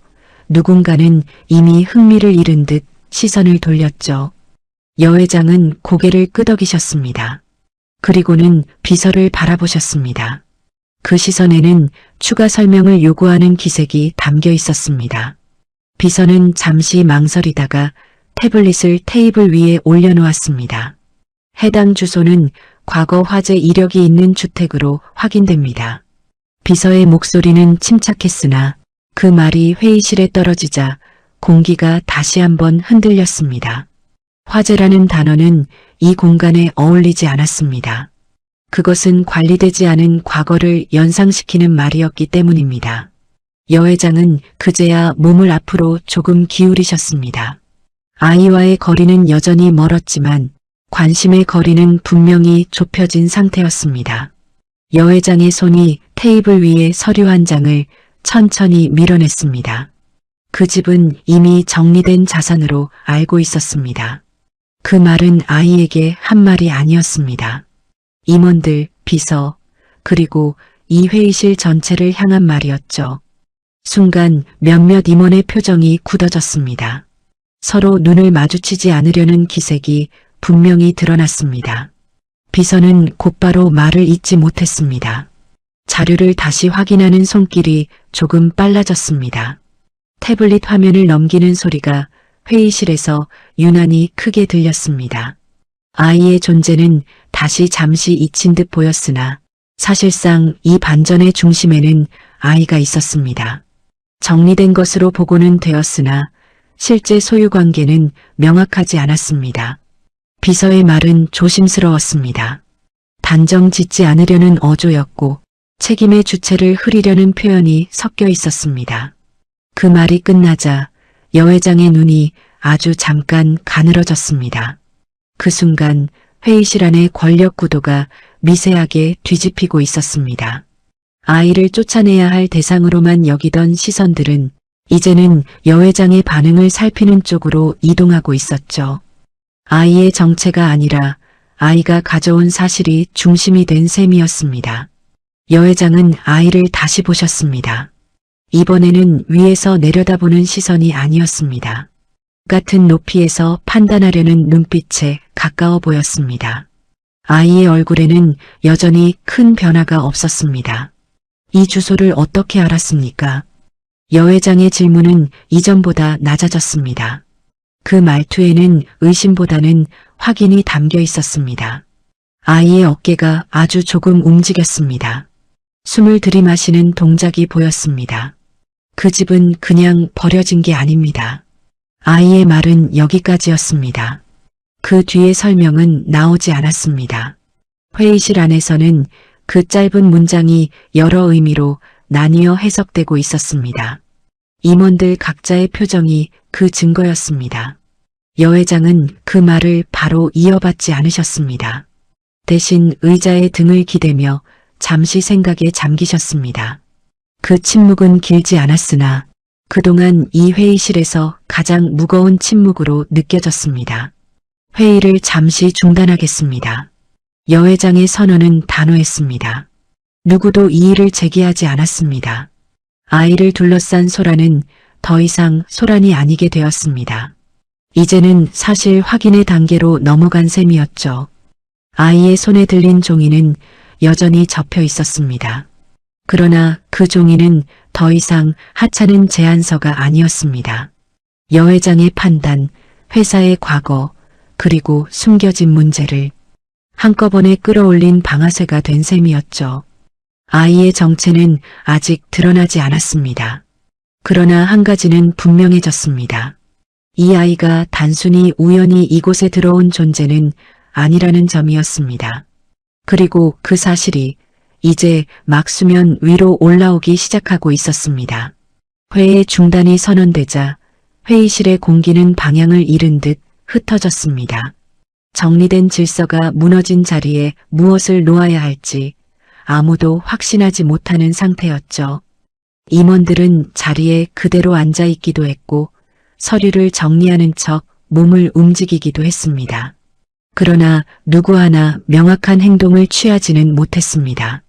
Speaker 2: 누군가는 이미 흥미를 잃은 듯 시선을 돌렸죠. 여회장은 고개를 끄덕이셨습니다. 그리고는 비서를 바라보셨습니다. 그 시선에는 추가 설명을 요구하는 기색이 담겨 있었습니다. 비서는 잠시 망설이다가 태블릿을 테이블 위에 올려놓았습니다. 해당 주소는 과거 화재 이력이 있는 주택으로 확인됩니다. 비서의 목소리는 침착했으나 그 말이 회의실에 떨어지자 공기가 다시 한번 흔들렸습니다. 화재라는 단어는 이 공간에 어울리지 않았습니다. 그것은 관리되지 않은 과거를 연상시키는 말이었기 때문입니다. 여회장은 그제야 몸을 앞으로 조금 기울이셨습니다. 아이와의 거리는 여전히 멀었지만 관심의 거리는 분명히 좁혀진 상태였습니다. 여회장의 손이 테이블 위에 서류 한 장을 천천히 밀어냈습니다. 그 집은 이미 정리된 자산으로 알고 있었습니다. 그 말은 아이에게 한 말이 아니었습니다. 임원들, 비서, 그리고 이 회의실 전체를 향한 말이었죠. 순간 몇몇 임원의 표정이 굳어졌습니다. 서로 눈을 마주치지 않으려는 기색이 분명히 드러났습니다. 비서는 곧바로 말을 잇지 못했습니다. 자료를 다시 확인하는 손길이 조금 빨라졌습니다. 태블릿 화면을 넘기는 소리가 회의실에서 유난히 크게 들렸습니다. 아이의 존재는 다시 잠시 잊힌 듯 보였으나 사실상 이 반전의 중심에는 아이가 있었습니다. 정리된 것으로 보고는 되었으나 실제 소유 관계는 명확하지 않았습니다. 비서의 말은 조심스러웠습니다. 단정 짓지 않으려는 어조였고 책임의 주체를 흐리려는 표현이 섞여 있었습니다. 그 말이 끝나자 여 회장의 눈이 아주 잠깐 가늘어졌습니다. 그 순간 회의실 안의 권력 구도가 미세하게 뒤집히고 있었습니다. 아이를 쫓아내야 할 대상으로만 여기던 시선들은 이제는 여 회장의 반응을 살피는 쪽으로 이동하고 있었죠. 아이의 정체가 아니라 아이가 가져온 사실이 중심이 된 셈이었습니다. 여 회장은 아이를 다시 보셨습니다. 이번에는 위에서 내려다보는 시선이 아니었습니다. 같은 높이에서 판단하려는 눈빛에 가까워 보였습니다. 아이의 얼굴에는 여전히 큰 변화가 없었습니다. 이 주소를 어떻게 알았습니까? 여 회장의 질문은 이전보다 낮아졌습니다. 그 말투에는 의심보다는 확인이 담겨 있었습니다. 아이의 어깨가 아주 조금 움직였습니다. 숨을 들이마시는 동작이 보였습니다. 그 집은 그냥 버려진 게 아닙니다. 아이의 말은 여기까지였습니다. 그 뒤의 설명은 나오지 않았습니다. 회의실 안에서는 그 짧은 문장이 여러 의미로 나뉘어 해석되고 있었습니다. 임원들 각자의 표정이 그 증거였습니다. 여 회장은 그 말을 바로 이어받지 않으셨습니다. 대신 의자에 등을 기대며 잠시 생각에 잠기셨습니다. 그 침묵은 길지 않았으나 그동안 이 회의실에서 가장 무거운 침묵으로 느껴졌습니다. 회의를 잠시 중단하겠습니다. 여 회장의 선언은 단호했습니다. 누구도 이의를 제기하지 않았습니다. 아이를 둘러싼 소란은 더 이상 소란이 아니게 되었습니다. 이제는 사실 확인의 단계로 넘어간 셈이었죠. 아이의 손에 들린 종이는 여전히 접혀 있었습니다. 그러나 그 종이는 더 이상 하찮은 제안서가 아니었습니다. 여 회장의 판단, 회사의 과거, 그리고 숨겨진 문제를 한꺼번에 끌어올린 방아쇠가 된 셈이었죠. 아이의 정체는 아직 드러나지 않았습니다. 그러나 한 가지는 분명해졌습니다. 이 아이가 단순히 우연히 이곳에 들어온 존재는 아니라는 점이었습니다. 그리고 그 사실이 이제 막 수면 위로 올라오기 시작하고 있었습니다. 회의 중단이 선언되자 회의실의 공기는 방향을 잃은 듯 흩어졌습니다. 정리된 질서가 무너진 자리에 무엇을 놓아야 할지 아무도 확신하지 못하는 상태였죠. 임원들은 자리에 그대로 앉아 있기도 했고 서류를 정리하는 척 몸을 움직이기도 했습니다. 그러나 누구 하나 명확한 행동을 취하지는 못했습니다.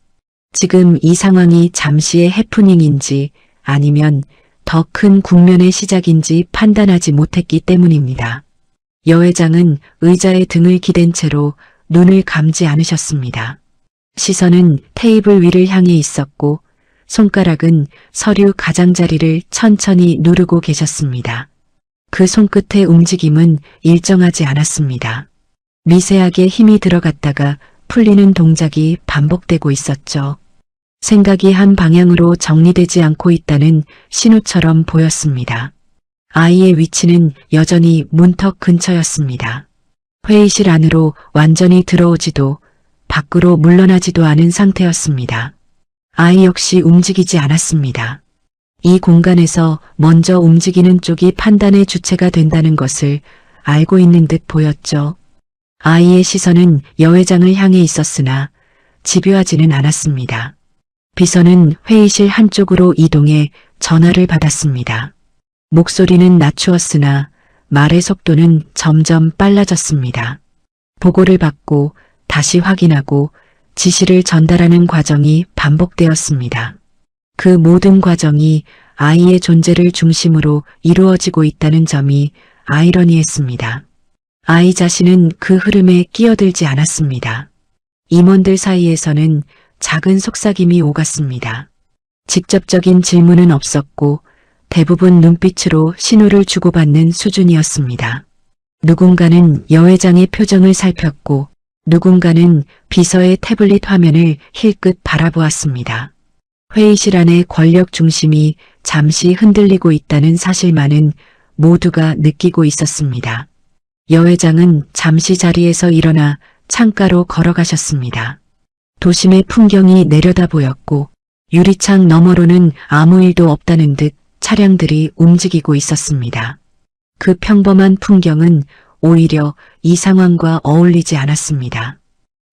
Speaker 2: 지금 이 상황이 잠시의 해프닝인지 아니면 더 큰 국면의 시작인지 판단하지 못했기 때문입니다. 여 회장은 의자에 등을 기댄 채로 눈을 감지 않으셨습니다. 시선은 테이블 위를 향해 있었고 손가락은 서류 가장자리를 천천히 누르고 계셨습니다. 그 손끝의 움직임은 일정하지 않았습니다. 미세하게 힘이 들어갔다가 풀리는 동작이 반복되고 있었죠. 생각이 한 방향으로 정리되지 않고 있다는 신호처럼 보였습니다. 아이의 위치는 여전히 문턱 근처였습니다. 회의실 안으로 완전히 들어오지도 밖으로 물러나지도 않은 상태였습니다. 아이 역시 움직이지 않았습니다. 이 공간에서 먼저 움직이는 쪽이 판단의 주체가 된다는 것을 알고 있는 듯 보였죠. 아이의 시선은 여 회장을 향해 있었으나 집요하지는 않았습니다. 비서는 회의실 한쪽으로 이동해 전화를 받았습니다. 목소리는 낮추었으나 말의 속도는 점점 빨라졌습니다. 보고를 받고 다시 확인하고 지시를 전달하는 과정이 반복되었습니다. 그 모든 과정이 아이의 존재를 중심으로 이루어지고 있다는 점이 아이러니했습니다. 아이 자신은 그 흐름에 끼어들지 않았습니다. 임원들 사이에서는 작은 속삭임이 오갔습니다. 직접적인 질문은 없었고 대부분 눈빛으로 신호를 주고받는 수준이었습니다. 누군가는 여 회장의 표정을 살폈고 누군가는 비서의 태블릿 화면을 힐끗 바라보았습니다. 회의실 안의 권력 중심이 잠시 흔들리고 있다는 사실만은 모두가 느끼고 있었습니다. 여 회장은 잠시 자리에서 일어나 창가로 걸어가셨습니다. 도심의 풍경이 내려다 보였고 유리창 너머로는 아무 일도 없다는 듯 차량들이 움직이고 있었습니다. 그 평범한 풍경은 오히려 이 상황과 어울리지 않았습니다.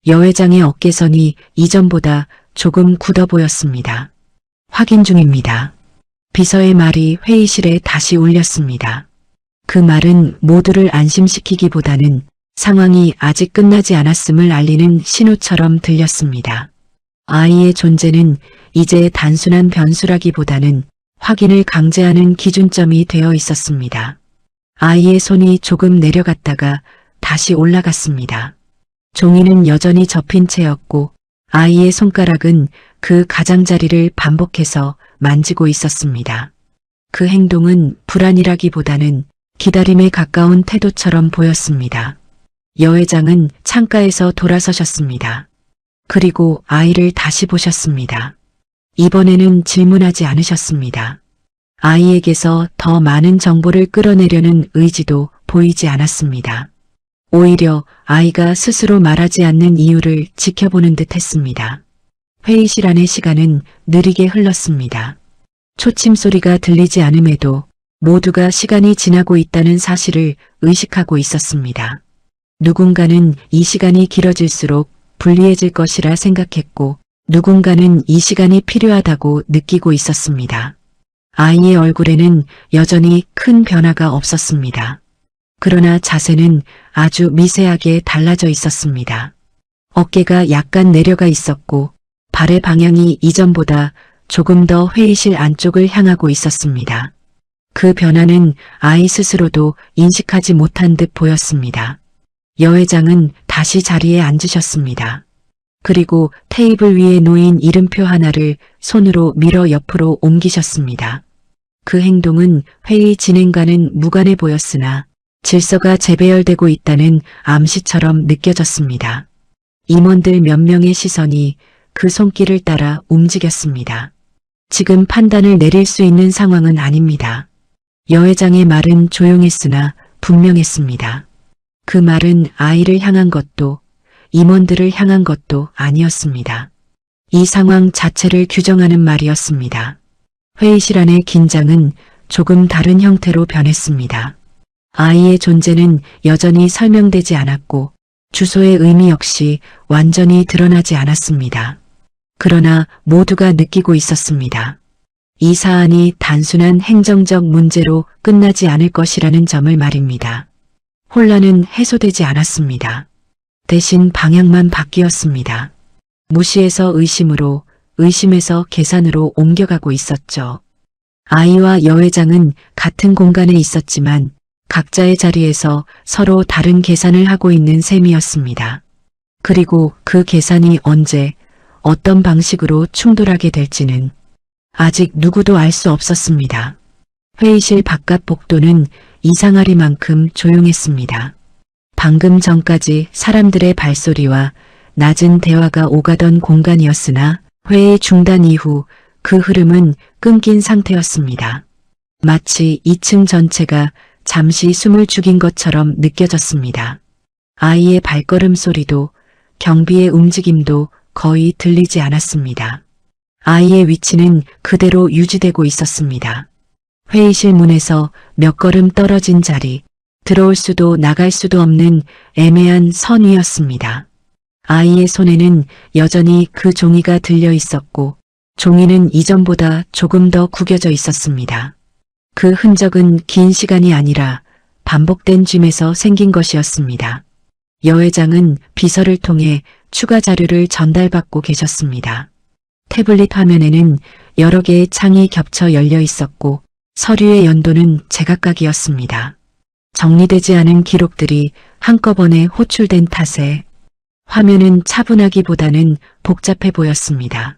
Speaker 2: 여 회장의 어깨선이 이전보다 조금 굳어 보였습니다. 확인 중입니다. 비서의 말이 회의실에 다시 울렸습니다. 그 말은 모두를 안심시키기보다는 상황이 아직 끝나지 않았음을 알리는 신호처럼 들렸습니다. 아이의 존재는 이제 단순한 변수라기보다는 확인을 강제하는 기준점이 되어 있었습니다. 아이의 손이 조금 내려갔다가 다시 올라갔습니다. 종이는 여전히 접힌 채였고 아이의 손가락은 그 가장자리를 반복해서 만지고 있었습니다. 그 행동은 불안이라기보다는 기다림에 가까운 태도처럼 보였습니다. 여 회장은 창가에서 돌아서셨습니다. 그리고 아이를 다시 보셨습니다. 이번에는 질문하지 않으셨습니다. 아이에게서 더 많은 정보를 끌어내려는 의지도 보이지 않았습니다. 오히려 아이가 스스로 말하지 않는 이유를 지켜보는 듯 했습니다. 회의실 안의 시간은 느리게 흘렀습니다. 초침 소리가 들리지 않음에도 모두가 시간이 지나고 있다는 사실을 의식하고 있었습니다. 누군가는 이 시간이 길어질수록 불리해질 것이라 생각했고 누군가는 이 시간이 필요하다고 느끼고 있었습니다. 아이의 얼굴에는 여전히 큰 변화가 없었습니다. 그러나 자세는 아주 미세하게 달라져 있었습니다. 어깨가 약간 내려가 있었고 발의 방향이 이전보다 조금 더 회의실 안쪽을 향하고 있었습니다. 그 변화는 아이 스스로도 인식하지 못한 듯 보였습니다. 여 회장은 다시 자리에 앉으셨습니다. 그리고 테이블 위에 놓인 이름표 하나를 손으로 밀어 옆으로 옮기셨습니다. 그 행동은 회의 진행과는 무관해 보였으나 질서가 재배열되고 있다는 암시처럼 느껴졌습니다. 임원들 몇 명의 시선이 그 손길을 따라 움직였습니다. 지금 판단을 내릴 수 있는 상황은 아닙니다. 여 회장의 말은 조용했으나 분명했습니다. 그 말은 아이를 향한 것도 임원들을 향한 것도 아니었습니다. 이 상황 자체를 규정하는 말이었습니다. 회의실 안의 긴장은 조금 다른 형태로 변했습니다. 아이의 존재는 여전히 설명되지 않았고 주소의 의미 역시 완전히 드러나지 않았습니다. 그러나 모두가 느끼고 있었습니다. 이 사안이 단순한 행정적 문제로 끝나지 않을 것이라는 점을 말입니다. 혼란은 해소되지 않았습니다. 대신 방향만 바뀌었습니다. 무시에서 의심으로, 의심에서 계산으로 옮겨가고 있었죠. 아이와 여 회장은 같은 공간에 있었지만 각자의 자리에서 서로 다른 계산을 하고 있는 셈이었습니다. 그리고 그 계산이 언제, 어떤 방식으로 충돌하게 될지는 아직 누구도 알 수 없었습니다. 회의실 바깥 복도는 이상하리만큼 조용했습니다. 방금 전까지 사람들의 발소리와 낮은 대화가 오가던 공간이었으나 회의 중단 이후 그 흐름은 끊긴 상태였습니다. 마치 2층 전체가 잠시 숨을 죽인 것처럼 느껴졌습니다. 아이의 발걸음 소리도 경비의 움직임도 거의 들리지 않았습니다. 아이의 위치는 그대로 유지되고 있었습니다. 회의실 문에서 몇 걸음 떨어진 자리, 들어올 수도 나갈 수도 없는 애매한 선 위였습니다. 아이의 손에는 여전히 그 종이가 들려 있었고 종이는 이전보다 조금 더 구겨져 있었습니다. 그 흔적은 긴 시간이 아니라 반복된 줌에서 생긴 것이었습니다. 여 회장은 비서를 통해 추가 자료를 전달받고 계셨습니다. 태블릿 화면에는 여러 개의 창이 겹쳐 열려 있었고 서류의 연도는 제각각이었습니다. 정리되지 않은 기록들이 한꺼번에 호출된 탓에 화면은 차분하기보다는 복잡해 보였습니다.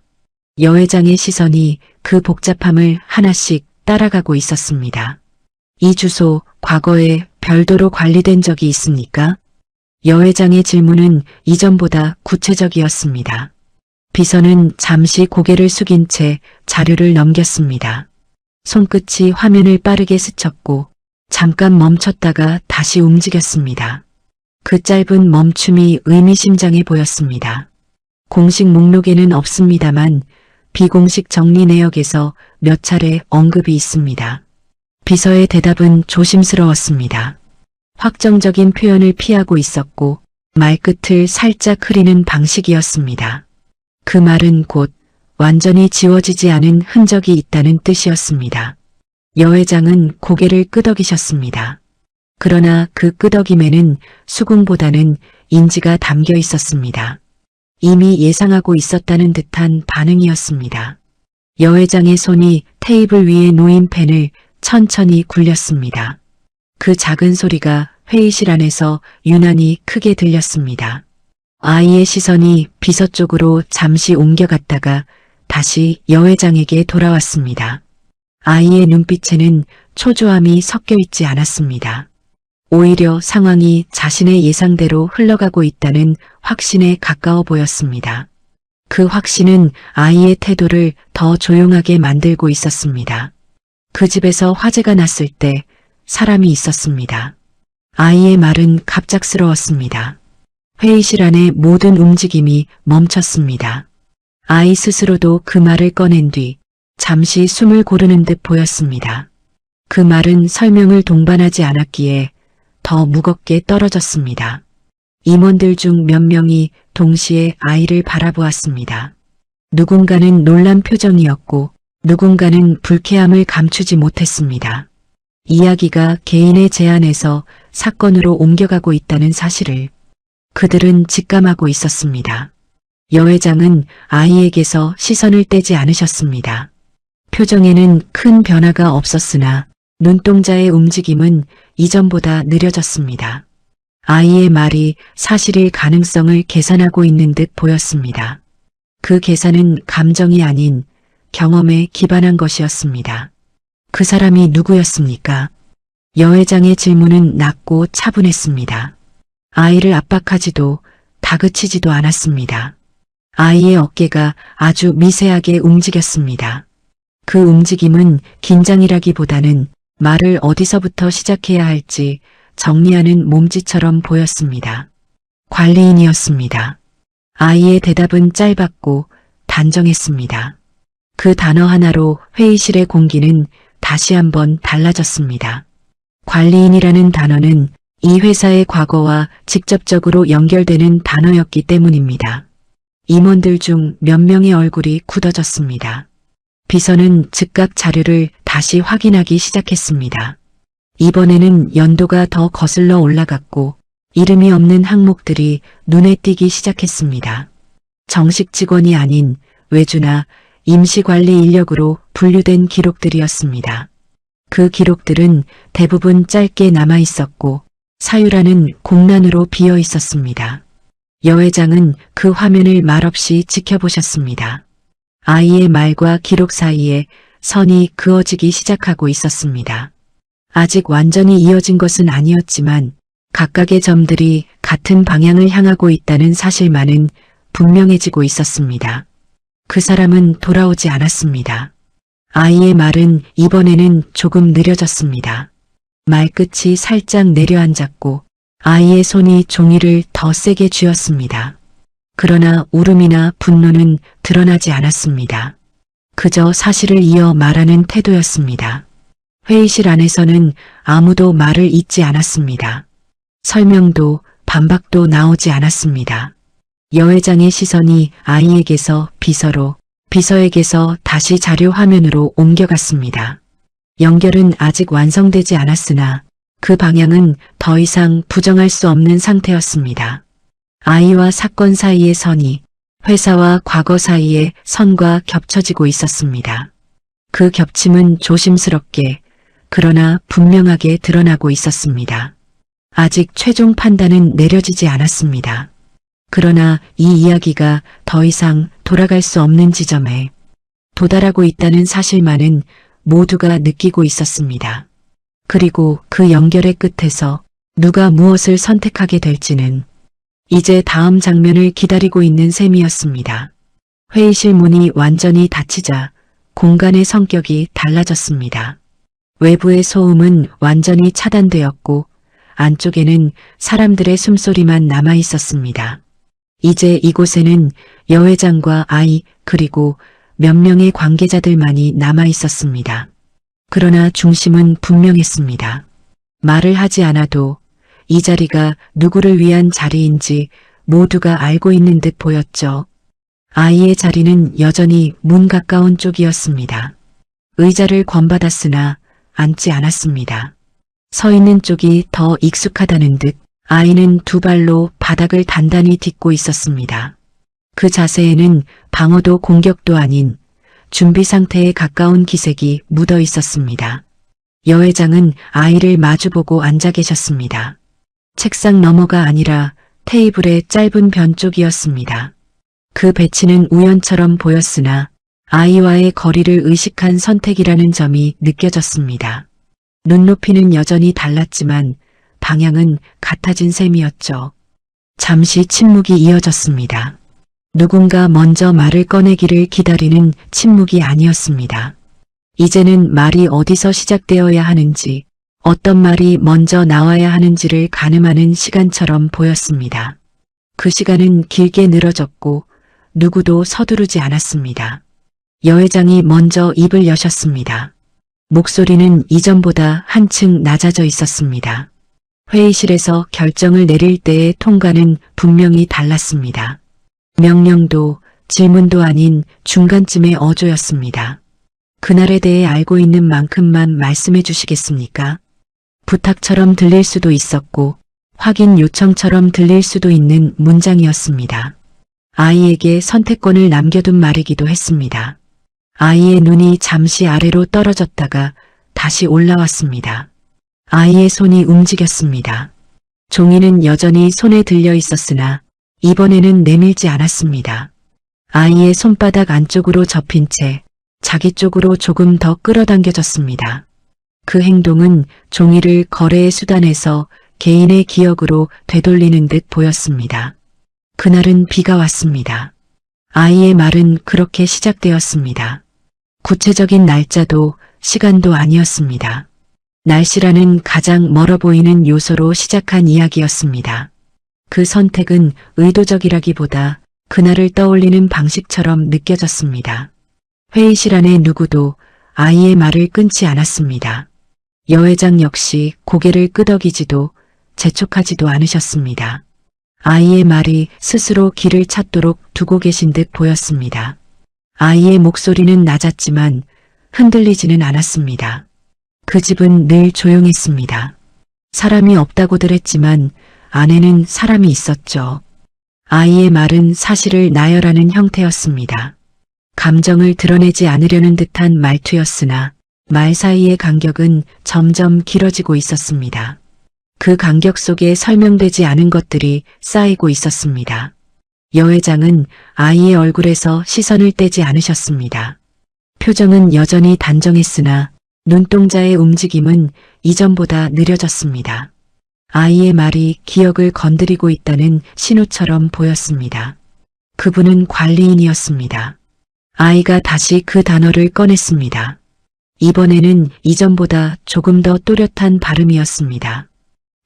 Speaker 2: 여 회장의 시선이 그 복잡함을 하나씩 따라가고 있었습니다. 이 주소 과거에 별도로 관리된 적이 있습니까? 여 회장의 질문은 이전보다 구체적이었습니다. 비서는 잠시 고개를 숙인 채 자료를 넘겼습니다. 손끝이 화면을 빠르게 스쳤고 잠깐 멈췄다가 다시 움직였습니다. 그 짧은 멈춤이 의미심장해 보였습니다. 공식 목록에는 없습니다만 비공식 정리 내역에서 몇 차례 언급이 있습니다. 비서의 대답은 조심스러웠습니다. 확정적인 표현을 피하고 있었고 말끝을 살짝 흐리는 방식이었습니다. 그 말은 곧 완전히 지워지지 않은 흔적이 있다는 뜻이었습니다. 여 회장은 고개를 끄덕이셨습니다. 그러나 그 끄덕임에는 수긍보다는 인지가 담겨 있었습니다. 이미 예상하고 있었다는 듯한 반응이었습니다. 여 회장의 손이 테이블 위에 놓인 펜을 천천히 굴렸습니다. 그 작은 소리가 회의실 안에서 유난히 크게 들렸습니다. 아이의 시선이 비서 쪽으로 잠시 옮겨갔다가 다시 여 회장에게 돌아왔습니다. 아이의 눈빛에는 초조함이 섞여 있지 않았습니다. 오히려 상황이 자신의 예상대로 흘러가고 있다는 확신에 가까워 보였습니다. 그 확신은 아이의 태도를 더 조용하게 만들고 있었습니다. 그 집에서 화재가 났을 때 사람이 있었습니다. 아이의 말은 갑작스러웠습니다. 회의실 안의 모든 움직임이 멈췄습니다. 아이 스스로도 그 말을 꺼낸 뒤 잠시 숨을 고르는 듯 보였습니다. 그 말은 설명을 동반하지 않았기에 더 무겁게 떨어졌습니다. 임원들 중 몇 명이 동시에 아이를 바라보았습니다. 누군가는 놀란 표정이었고 누군가는 불쾌함을 감추지 못했습니다. 이야기가 개인의 제안에서 사건으로 옮겨가고 있다는 사실을 그들은 직감하고 있었습니다. 여 회장은 아이에게서 시선을 떼지 않으셨습니다. 표정에는 큰 변화가 없었으나 눈동자의 움직임은 이전보다 느려졌습니다. 아이의 말이 사실일 가능성을 계산하고 있는 듯 보였습니다. 그 계산은 감정이 아닌 경험에 기반한 것이었습니다. 그 사람이 누구였습니까? 여 회장의 질문은 낮고 차분했습니다. 아이를 압박하지도 다그치지도 않았습니다. 아이의 어깨가 아주 미세하게 움직였습니다. 그 움직임은 긴장이라기보다는 말을 어디서부터 시작해야 할지 정리하는 몸짓처럼 보였습니다. 관리인이었습니다. 아이의 대답은 짧았고 단정했습니다. 그 단어 하나로 회의실의 공기는 다시 한번 달라졌습니다. 관리인이라는 단어는 이 회사의 과거와 직접적으로 연결되는 단어였기 때문입니다. 임원들 중 몇 명의 얼굴이 굳어졌습니다. 비서는 즉각 자료를 다시 확인하기 시작했습니다. 이번에는 연도가 더 거슬러 올라갔고 이름이 없는 항목들이 눈에 띄기 시작했습니다. 정식 직원이 아닌 외주나 임시관리 인력으로 분류된 기록들이었습니다. 그 기록들은 대부분 짧게 남아 있었고 사유라는 공란으로 비어 있었습니다. 여 회장은 그 화면을 말없이 지켜보셨습니다. 아이의 말과 기록 사이에 선이 그어지기 시작하고 있었습니다. 아직 완전히 이어진 것은 아니었지만 각각의 점들이 같은 방향을 향하고 있다는 사실만은 분명해지고 있었습니다. 그 사람은 돌아오지 않았습니다. 아이의 말은 이번에는 조금 느려졌습니다. 말끝이 살짝 내려앉았고 아이의 손이 종이를 더 세게 쥐었습니다. 그러나 울음이나 분노는 드러나지 않았습니다. 그저 사실을 이어 말하는 태도였습니다. 회의실 안에서는 아무도 말을 잇지 않았습니다. 설명도 반박도 나오지 않았습니다. 여 회장의 시선이 아이에게서 비서로, 비서에게서 다시 자료 화면으로 옮겨갔습니다. 연결은 아직 완성되지 않았으나 그 방향은 더 이상 부정할 수 없는 상태였습니다. 아이와 사건 사이의 선이 회사와 과거 사이의 선과 겹쳐지고 있었습니다. 그 겹침은 조심스럽게 그러나 분명하게 드러나고 있었습니다. 아직 최종 판단은 내려지지 않았습니다. 그러나 이 이야기가 더 이상 돌아갈 수 없는 지점에 도달하고 있다는 사실만은 모두가 느끼고 있었습니다. 그리고 그 연결의 끝에서 누가 무엇을 선택하게 될지는 이제 다음 장면을 기다리고 있는 셈이었습니다. 회의실 문이 완전히 닫히자 공간의 성격이 달라졌습니다. 외부의 소음은 완전히 차단되었고 안쪽에는 사람들의 숨소리만 남아 있었습니다. 이제 이곳에는 여 회장과 아이 그리고 몇 명의 관계자들만이 남아 있었습니다. 그러나 중심은 분명했습니다. 말을 하지 않아도 이 자리가 누구를 위한 자리인지 모두가 알고 있는 듯 보였죠. 아이의 자리는 여전히 문 가까운 쪽이었습니다. 의자를 권받았으나 앉지 않았습니다. 서 있는 쪽이 더 익숙하다는 듯 아이는 두 발로 바닥을 단단히 딛고 있었습니다. 그 자세에는 방어도 공격도 아닌 준비 상태에 가까운 기색이 묻어 있었습니다. 여 회장은 아이를 마주보고 앉아 계셨습니다. 책상 너머가 아니라 테이블의 짧은 변 쪽이었습니다. 그 배치는 우연처럼 보였으나 아이와의 거리를 의식한 선택이라는 점이 느껴졌습니다. 눈높이는 여전히 달랐지만 방향은 같아진 셈이었죠. 잠시 침묵이 이어졌습니다. 누군가 먼저 말을 꺼내기를 기다리는 침묵이 아니었습니다. 이제는 말이 어디서 시작되어야 하는지, 어떤 말이 먼저 나와야 하는지를 가늠하는 시간처럼 보였습니다. 그 시간은 길게 늘어졌고 누구도 서두르지 않았습니다. 여 회장이 먼저 입을 여셨습니다. 목소리는 이전보다 한층 낮아져 있었습니다. 회의실에서 결정을 내릴 때의 톤과는 분명히 달랐습니다. 명령도 질문도 아닌 중간쯤의 어조였습니다. 그날에 대해 알고 있는 만큼만 말씀해 주시겠습니까? 부탁처럼 들릴 수도 있었고 확인 요청처럼 들릴 수도 있는 문장이었습니다. 아이에게 선택권을 남겨둔 말이기도 했습니다. 아이의 눈이 잠시 아래로 떨어졌다가 다시 올라왔습니다. 아이의 손이 움직였습니다. 종이는 여전히 손에 들려 있었으나 이번에는 내밀지 않았습니다. 아이의 손바닥 안쪽으로 접힌 채 자기 쪽으로 조금 더 끌어당겨졌습니다. 그 행동은 종이를 거래의 수단에서 개인의 기억으로 되돌리는 듯 보였습니다. 그날은 비가 왔습니다. 아이의 말은 그렇게 시작되었습니다. 구체적인 날짜도 시간도 아니었습니다. 날씨라는 가장 멀어 보이는 요소로 시작한 이야기였습니다. 그 선택은 의도적이라기보다 그날을 떠올리는 방식처럼 느껴졌습니다. 회의실 안에 누구도 아이의 말을 끊지 않았습니다. 여 회장 역시 고개를 끄덕이지도 재촉하지도 않으셨습니다. 아이의 말이 스스로 길을 찾도록 두고 계신 듯 보였습니다. 아이의 목소리는 낮았지만 흔들리지는 않았습니다. 그 집은 늘 조용했습니다. 사람이 없다고들 했지만 안에는 사람이 있었죠. 아이의 말은 사실을 나열하는 형태였습니다. 감정을 드러내지 않으려는 듯한 말투였으나 말 사이의 간격은 점점 길어지고 있었습니다. 그 간격 속에 설명되지 않은 것들이 쌓이고 있었습니다. 여 회장은 아이의 얼굴에서 시선을 떼지 않으셨습니다. 표정은 여전히 단정했으나 눈동자의 움직임은 이전보다 느려졌습니다. 아이의 말이 기억을 건드리고 있다는 신호처럼 보였습니다. 그분은 관리인이었습니다. 아이가 다시 그 단어를 꺼냈습니다. 이번에는 이전보다 조금 더 또렷한 발음이었습니다.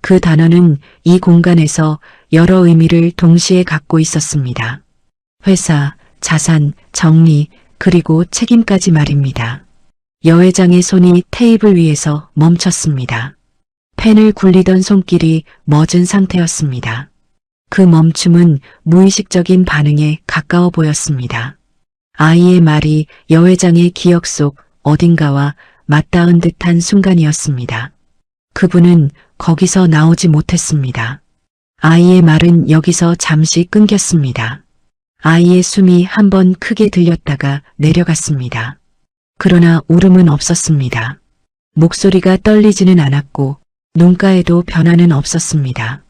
Speaker 2: 그 단어는 이 공간에서 여러 의미를 동시에 갖고 있었습니다. 회사, 자산, 정리, 그리고 책임까지 말입니다. 여 회장의 손이 테이블 위에서 멈췄습니다. 펜을 굴리던 손길이 멎은 상태였습니다. 그 멈춤은 무의식적인 반응에 가까워 보였습니다. 아이의 말이 여 회장의 기억 속 어딘가와 맞닿은 듯한 순간이었습니다. 그분은 거기서 나오지 못했습니다. 아이의 말은 여기서 잠시 끊겼습니다. 아이의 숨이 한번 크게 들렸다가 내려갔습니다. 그러나 울음은 없었습니다. 목소리가 떨리지는 않았고 눈가에도 변화는 없었습니다.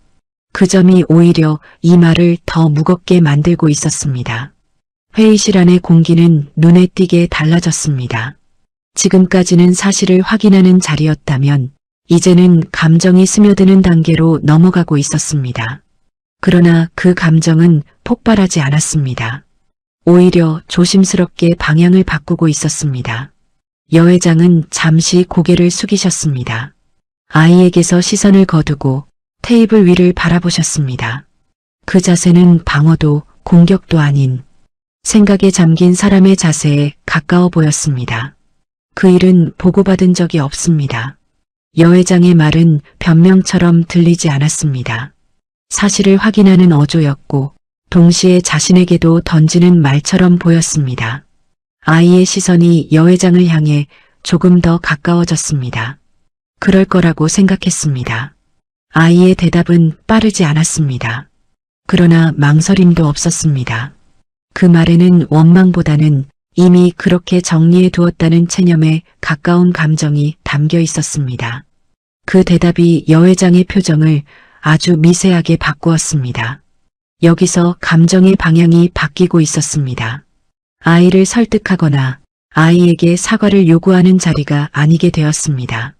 Speaker 2: 그 점이 오히려 이 말을 더 무겁게 만들고 있었습니다. 회의실 안의 공기는 눈에 띄게 달라졌습니다. 지금까지는 사실을 확인하는 자리였다면 이제는 감정이 스며드는 단계로 넘어가고 있었습니다. 그러나 그 감정은 폭발하지 않았습니다. 오히려 조심스럽게 방향을 바꾸고 있었습니다. 여 회장은 잠시 고개를 숙이셨습니다. 아이에게서 시선을 거두고 테이블 위를 바라보셨습니다. 그 자세는 방어도 공격도 아닌 생각에 잠긴 사람의 자세에 가까워 보였습니다. 그 일은 보고받은 적이 없습니다. 여 회장의 말은 변명처럼 들리지 않았습니다. 사실을 확인하는 어조였고 동시에 자신에게도 던지는 말처럼 보였습니다. 아이의 시선이 여 회장을 향해 조금 더 가까워졌습니다. 그럴 거라고 생각했습니다. 아이의 대답은 빠르지 않았습니다. 그러나 망설임도 없었습니다. 그 말에는 원망보다는 이미 그렇게 정리해 두었다는 체념에 가까운 감정이 담겨 있었습니다. 그 대답이 여 회장의 표정을 아주 미세하게 바꾸었습니다. 여기서 감정의 방향이 바뀌고 있었습니다. 아이를 설득하거나 아이에게 사과를 요구하는 자리가 아니게 되었습니다.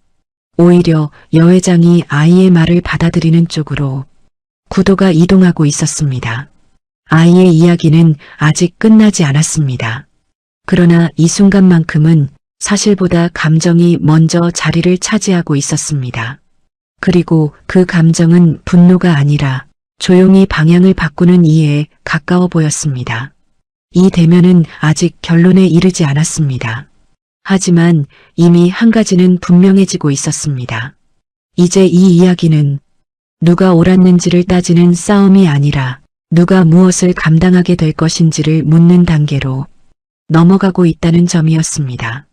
Speaker 2: 오히려 여 회장이 아이의 말을 받아들이는 쪽으로 구도가 이동하고 있었습니다. 아이의 이야기는 아직 끝나지 않았습니다. 그러나 이 순간만큼은 사실보다 감정이 먼저 자리를 차지하고 있었습니다. 그리고 그 감정은 분노가 아니라 조용히 방향을 바꾸는 이해에 가까워 보였습니다. 이 대면은 아직 결론에 이르지 않았습니다. 하지만 이미 한 가지는 분명해지고 있었습니다. 이제 이 이야기는 누가 옳았는지를 따지는 싸움이 아니라 누가 무엇을 감당하게 될 것인지를 묻는 단계로 넘어가고 있다는 점이었습니다.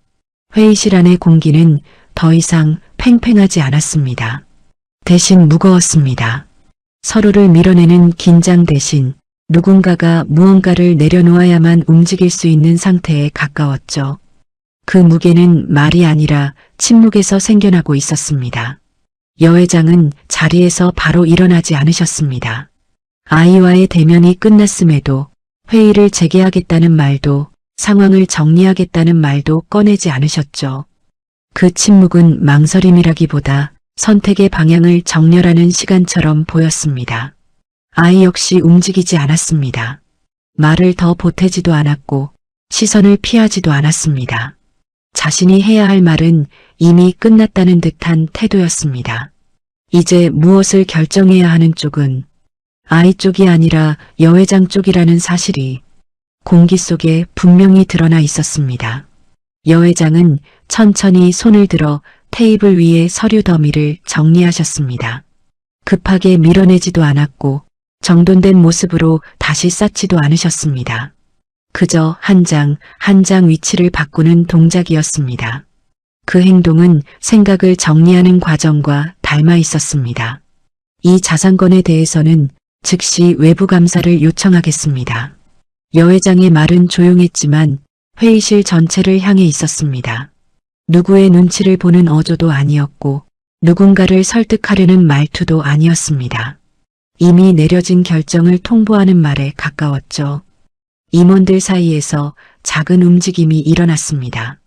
Speaker 2: 회의실 안의 공기는 더 이상 팽팽하지 않았습니다. 대신 무거웠습니다. 서로를 밀어내는 긴장 대신 누군가가 무언가를 내려놓아야만 움직일 수 있는 상태에 가까웠죠. 그 무게는 말이 아니라 침묵에서 생겨나고 있었습니다. 여 회장은 자리에서 바로 일어나지 않으셨습니다. 아이와의 대면이 끝났음에도 회의를 재개하겠다는 말도 상황을 정리하겠다는 말도 꺼내지 않으셨죠. 그 침묵은 망설임이라기보다 선택의 방향을 정렬하는 시간처럼 보였습니다. 아이 역시 움직이지 않았습니다. 말을 더 보태지도 않았고 시선을 피하지도 않았습니다. 자신이 해야 할 말은 이미 끝났다는 듯한 태도였습니다. 이제 무엇을 결정해야 하는 쪽은 아이 쪽이 아니라 여 회장 쪽이라는 사실이 공기 속에 분명히 드러나 있었습니다. 여 회장은 천천히 손을 들어 테이블 위의 서류 더미를 정리하셨습니다. 급하게 밀어내지도 않았고 정돈된 모습으로 다시 쌓지도 않으셨습니다. 그저 한 장 한 장 위치를 바꾸는 동작이었습니다. 그 행동은 생각을 정리하는 과정과 닮아 있었습니다. 이 자산권에 대해서는 즉시 외부 감사를 요청하겠습니다. 여 회장의 말은 조용했지만 회의실 전체를 향해 있었습니다. 누구의 눈치를 보는 어조도 아니었고 누군가를 설득하려는 말투도 아니었습니다. 이미 내려진 결정을 통보하는 말에 가까웠죠. 임원들 사이에서 작은 움직임이 일어났습니다.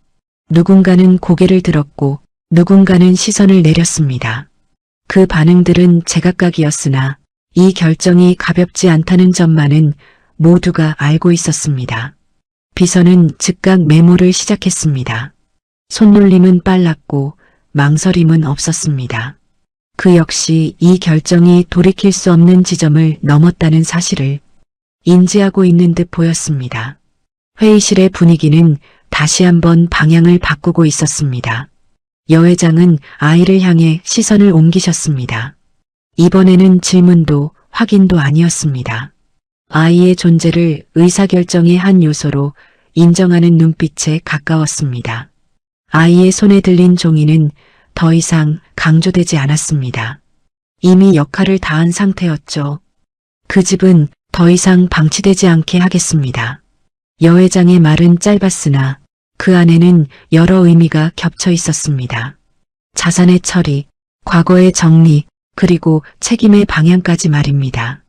Speaker 2: 누군가는 고개를 들었고 누군가는 시선을 내렸습니다. 그 반응들은 제각각이었으나 이 결정이 가볍지 않다는 점만은 모두가 알고 있었습니다. 비서는 즉각 메모를 시작했습니다. 손놀림은 빨랐고 망설임은 없었습니다. 그 역시 이 결정이 돌이킬 수 없는 지점을 넘었다는 사실을 인지하고 있는 듯 보였습니다. 회의실의 분위기는 다시 한번 방향을 바꾸고 있었습니다. 여 회장은 아이를 향해 시선을 옮기셨습니다. 이번에는 질문도 확인도 아니었습니다. 아이의 존재를 의사결정의 한 요소로 인정하는 눈빛에 가까웠습니다. 아이의 손에 들린 종이는 더 이상 강조되지 않았습니다. 이미 역할을 다한 상태였죠. 그 집은 더 이상 방치되지 않게 하겠습니다. 여 회장의 말은 짧았으나 그 안에는 여러 의미가 겹쳐 있었습니다. 자산의 처리, 과거의 정리, 그리고 책임의 방향까지 말입니다.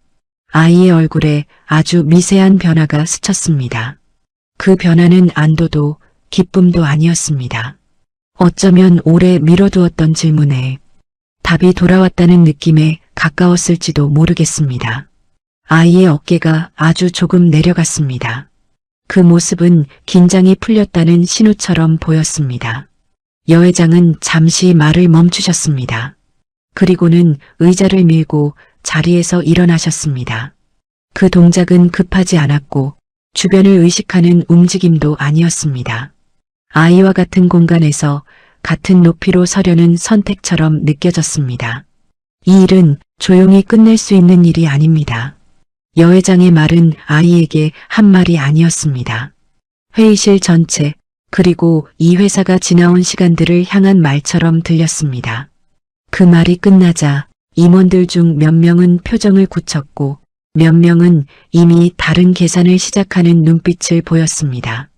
Speaker 2: 아이의 얼굴에 아주 미세한 변화가 스쳤습니다. 그 변화는 안도도 기쁨도 아니었습니다. 어쩌면 오래 미뤄두었던 질문에 답이 돌아왔다는 느낌에 가까웠을지도 모르겠습니다. 아이의 어깨가 아주 조금 내려갔습니다. 그 모습은 긴장이 풀렸다는 신호처럼 보였습니다. 여 회장은 잠시 말을 멈추셨습니다. 그리고는 의자를 밀고 자리에서 일어나셨습니다. 그 동작은 급하지 않았고 주변을 의식하는 움직임도 아니었습니다. 아이와 같은 공간에서 같은 높이로 서려는 선택처럼 느껴졌습니다. 이 일은 조용히 끝낼 수 있는 일이 아닙니다. 여 회장의 말은 아이에게 한 말이 아니었습니다. 회의실 전체, 그리고 이 회사가 지나온 시간들을 향한 말처럼 들렸습니다. 그 말이 끝나자 임원들 중 몇 명은 표정을 굳혔고 몇 명은 이미 다른 계산을 시작하는 눈빛을 보였습니다.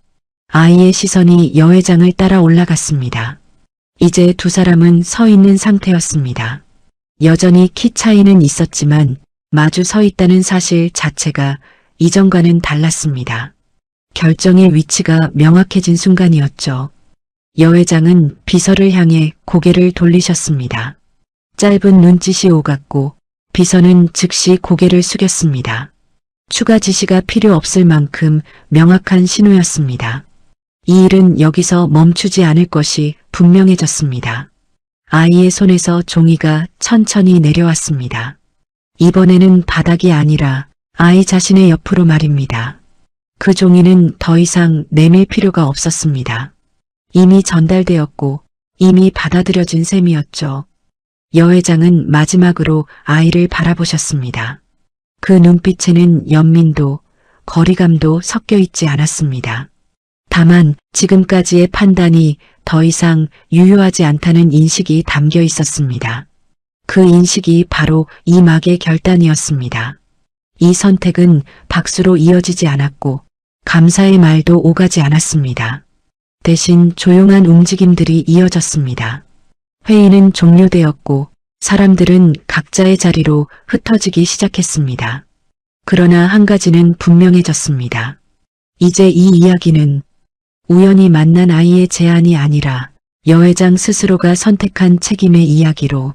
Speaker 2: 아이의 시선이 여 회장을 따라 올라갔습니다. 이제 두 사람은 서 있는 상태였습니다. 여전히 키 차이는 있었지만 마주 서 있다는 사실 자체가 이전과는 달랐습니다. 결정의 위치가 명확해진 순간이었죠. 여 회장은 비서를 향해 고개를 돌리셨습니다. 짧은 눈짓이 오갔고 비서는 즉시 고개를 숙였습니다. 추가 지시가 필요 없을 만큼 명확한 신호였습니다. 이 일은 여기서 멈추지 않을 것이 분명해졌습니다. 아이의 손에서 종이가 천천히 내려왔습니다. 이번에는 바닥이 아니라 아이 자신의 옆으로 말입니다. 그 종이는 더 이상 내밀 필요가 없었습니다. 이미 전달되었고 이미 받아들여진 셈이었죠. 여 회장은 마지막으로 아이를 바라보셨습니다. 그 눈빛에는 연민도 거리감도 섞여 있지 않았습니다. 다만 지금까지의 판단이 더 이상 유효하지 않다는 인식이 담겨 있었습니다. 그 인식이 바로 이 막의 결단이었습니다. 이 선택은 박수로 이어지지 않았고 감사의 말도 오가지 않았습니다. 대신 조용한 움직임들이 이어졌습니다. 회의는 종료되었고 사람들은 각자의 자리로 흩어지기 시작했습니다. 그러나 한 가지는 분명해졌습니다. 이제 이 이야기는 우연히 만난 아이의 제안이 아니라 여 회장 스스로가 선택한 책임의 이야기로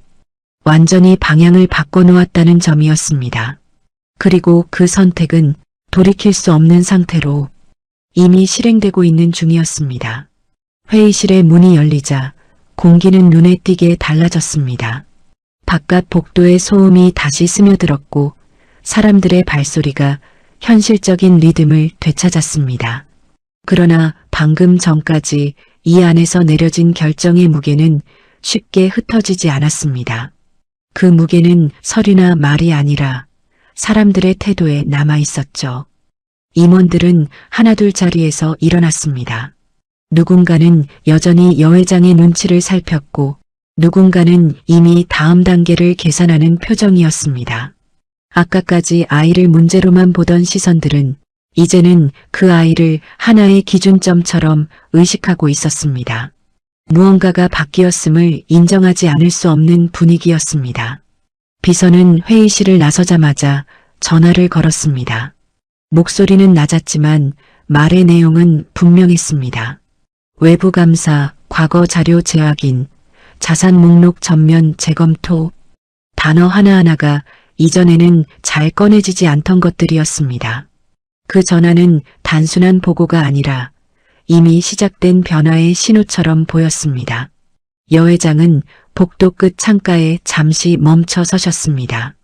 Speaker 2: 완전히 방향을 바꿔놓았다는 점이었습니다. 그리고 그 선택은 돌이킬 수 없는 상태로 이미 실행되고 있는 중이었습니다. 회의실의 문이 열리자 공기는 눈에 띄게 달라졌습니다. 바깥 복도의 소음이 다시 스며들었고 사람들의 발소리가 현실적인 리듬을 되찾았습니다. 그러나 방금 전까지 이 안에서 내려진 결정의 무게는 쉽게 흩어지지 않았습니다. 그 무게는 서류나 말이 아니라 사람들의 태도에 남아 있었죠. 임원들은 하나둘 자리에서 일어났습니다. 누군가는 여전히 여 회장의 눈치를 살폈고 누군가는 이미 다음 단계를 계산하는 표정이었습니다. 아까까지 아이를 문제로만 보던 시선들은 이제는 그 아이를 하나의 기준점처럼 의식하고 있었습니다. 무언가가 바뀌었음을 인정하지 않을 수 없는 분위기였습니다. 비서는 회의실을 나서자마자 전화를 걸었습니다. 목소리는 낮았지만 말의 내용은 분명했습니다. 외부 감사, 과거 자료 재확인, 자산 목록 전면 재검토, 단어 하나하나가 이전에는 잘 꺼내지지 않던 것들이었습니다. 그 전화는 단순한 보고가 아니라 이미 시작된 변화의 신호처럼 보였습니다. 여 회장은 복도 끝 창가에 잠시 멈춰 서셨습니다.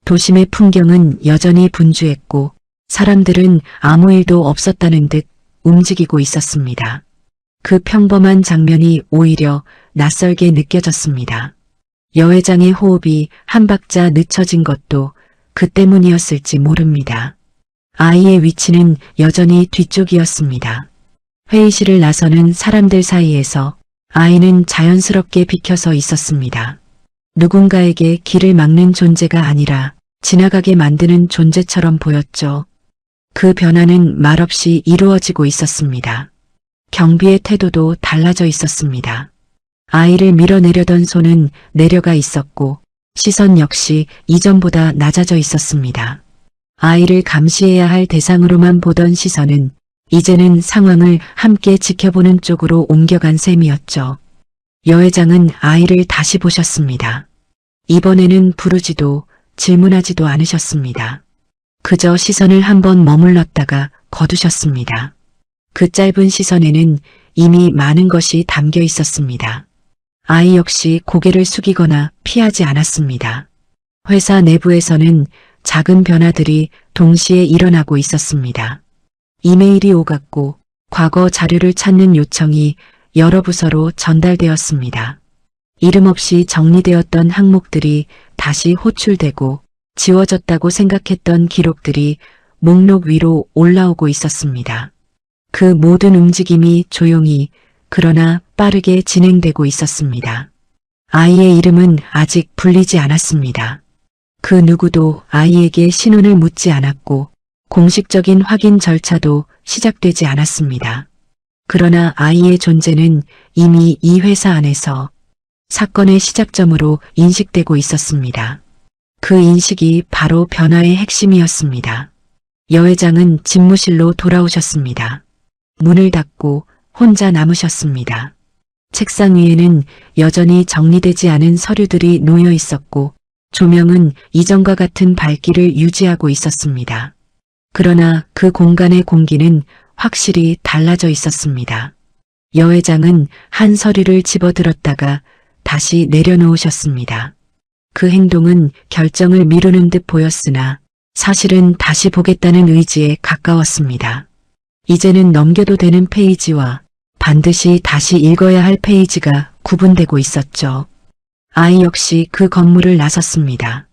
Speaker 2: 도심의 풍경은 여전히 분주했고 사람들은 아무 일도 없었다는 듯 움직이고 있었습니다. 그 평범한 장면이 오히려 낯설게 느껴졌습니다. 여 회장의 호흡이 한 박자 늦춰진 것도 그 때문이었을지 모릅니다. 아이의 위치는 여전히 뒤쪽이었습니다. 회의실을 나서는 사람들 사이에서 아이는 자연스럽게 비켜서 있었습니다. 누군가에게 길을 막는 존재가 아니라 지나가게 만드는 존재처럼 보였죠. 그 변화는 말없이 이루어지고 있었습니다. 경비의 태도도 달라져 있었습니다. 아이를 밀어내려던 손은 내려가 있었고 시선 역시 이전보다 낮아져 있었습니다. 아이를 감시해야 할 대상으로만 보던 시선은 이제는 상황을 함께 지켜보는 쪽으로 옮겨간 셈이었죠. 여 회장은 아이를 다시 보셨습니다. 이번에는 부르지도 질문하지도 않으셨습니다. 그저 시선을 한번 머물렀다가 거두셨습니다. 그 짧은 시선에는 이미 많은 것이 담겨 있었습니다. 아이 역시 고개를 숙이거나 피하지 않았습니다. 회사 내부에서는 작은 변화들이 동시에 일어나고 있었습니다. 이메일이 오갔고 과거 자료를 찾는 요청이 여러 부서로 전달되었습니다. 이름 없이 정리되었던 항목들이 다시 호출되고 지워졌다고 생각했던 기록들이 목록 위로 올라오고 있었습니다. 그 모든 움직임이 조용히 그러나 빠르게 진행되고 있었습니다. 아이의 이름은 아직 불리지 않았습니다. 그 누구도 아이에게 신원을 묻지 않았고 공식적인 확인 절차도 시작되지 않았습니다. 그러나 아이의 존재는 이미 이 회사 안에서 사건의 시작점으로 인식되고 있었습니다. 그 인식이 바로 변화의 핵심이었습니다. 여 회장은 집무실로 돌아오셨습니다. 문을 닫고 혼자 남으셨습니다. 책상 위에는 여전히 정리되지 않은 서류들이 놓여 있었고 조명은 이전과 같은 밝기를 유지하고 있었습니다. 그러나 그 공간의 공기는 확실히 달라져 있었습니다. 여 회장은 한 서류를 집어들었다가 다시 내려놓으셨습니다. 그 행동은 결정을 미루는 듯 보였으나 사실은 다시 보겠다는 의지에 가까웠습니다. 이제는 넘겨도 되는 페이지와 반드시 다시 읽어야 할 페이지가 구분되고 있었죠. 아이 역시 그 건물을 나섰습니다.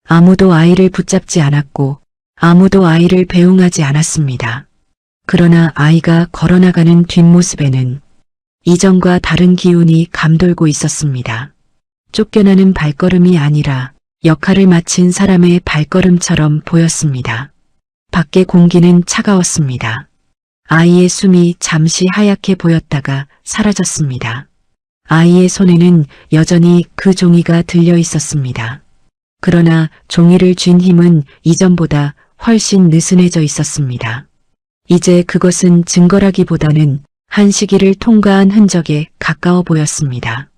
Speaker 2: 아무도 아이를 붙잡지 않았고 아무도 아이를 배웅하지 않았습니다. 그러나 아이가 걸어나가는 뒷모습에는 이전과 다른 기운이 감돌고 있었습니다. 쫓겨나는 발걸음이 아니라 역할을 마친 사람의 발걸음처럼 보였습니다. 밖의 공기는 차가웠습니다. 아이의 숨이 잠시 하얗게 보였다가 사라졌습니다. 아이의 손에는 여전히 그 종이가 들려 있었습니다. 그러나 종이를 쥔 힘은 이전보다 훨씬 느슨해져 있었습니다. 이제 그것은 증거라기보다는 한 시기를 통과한 흔적에 가까워 보였습니다.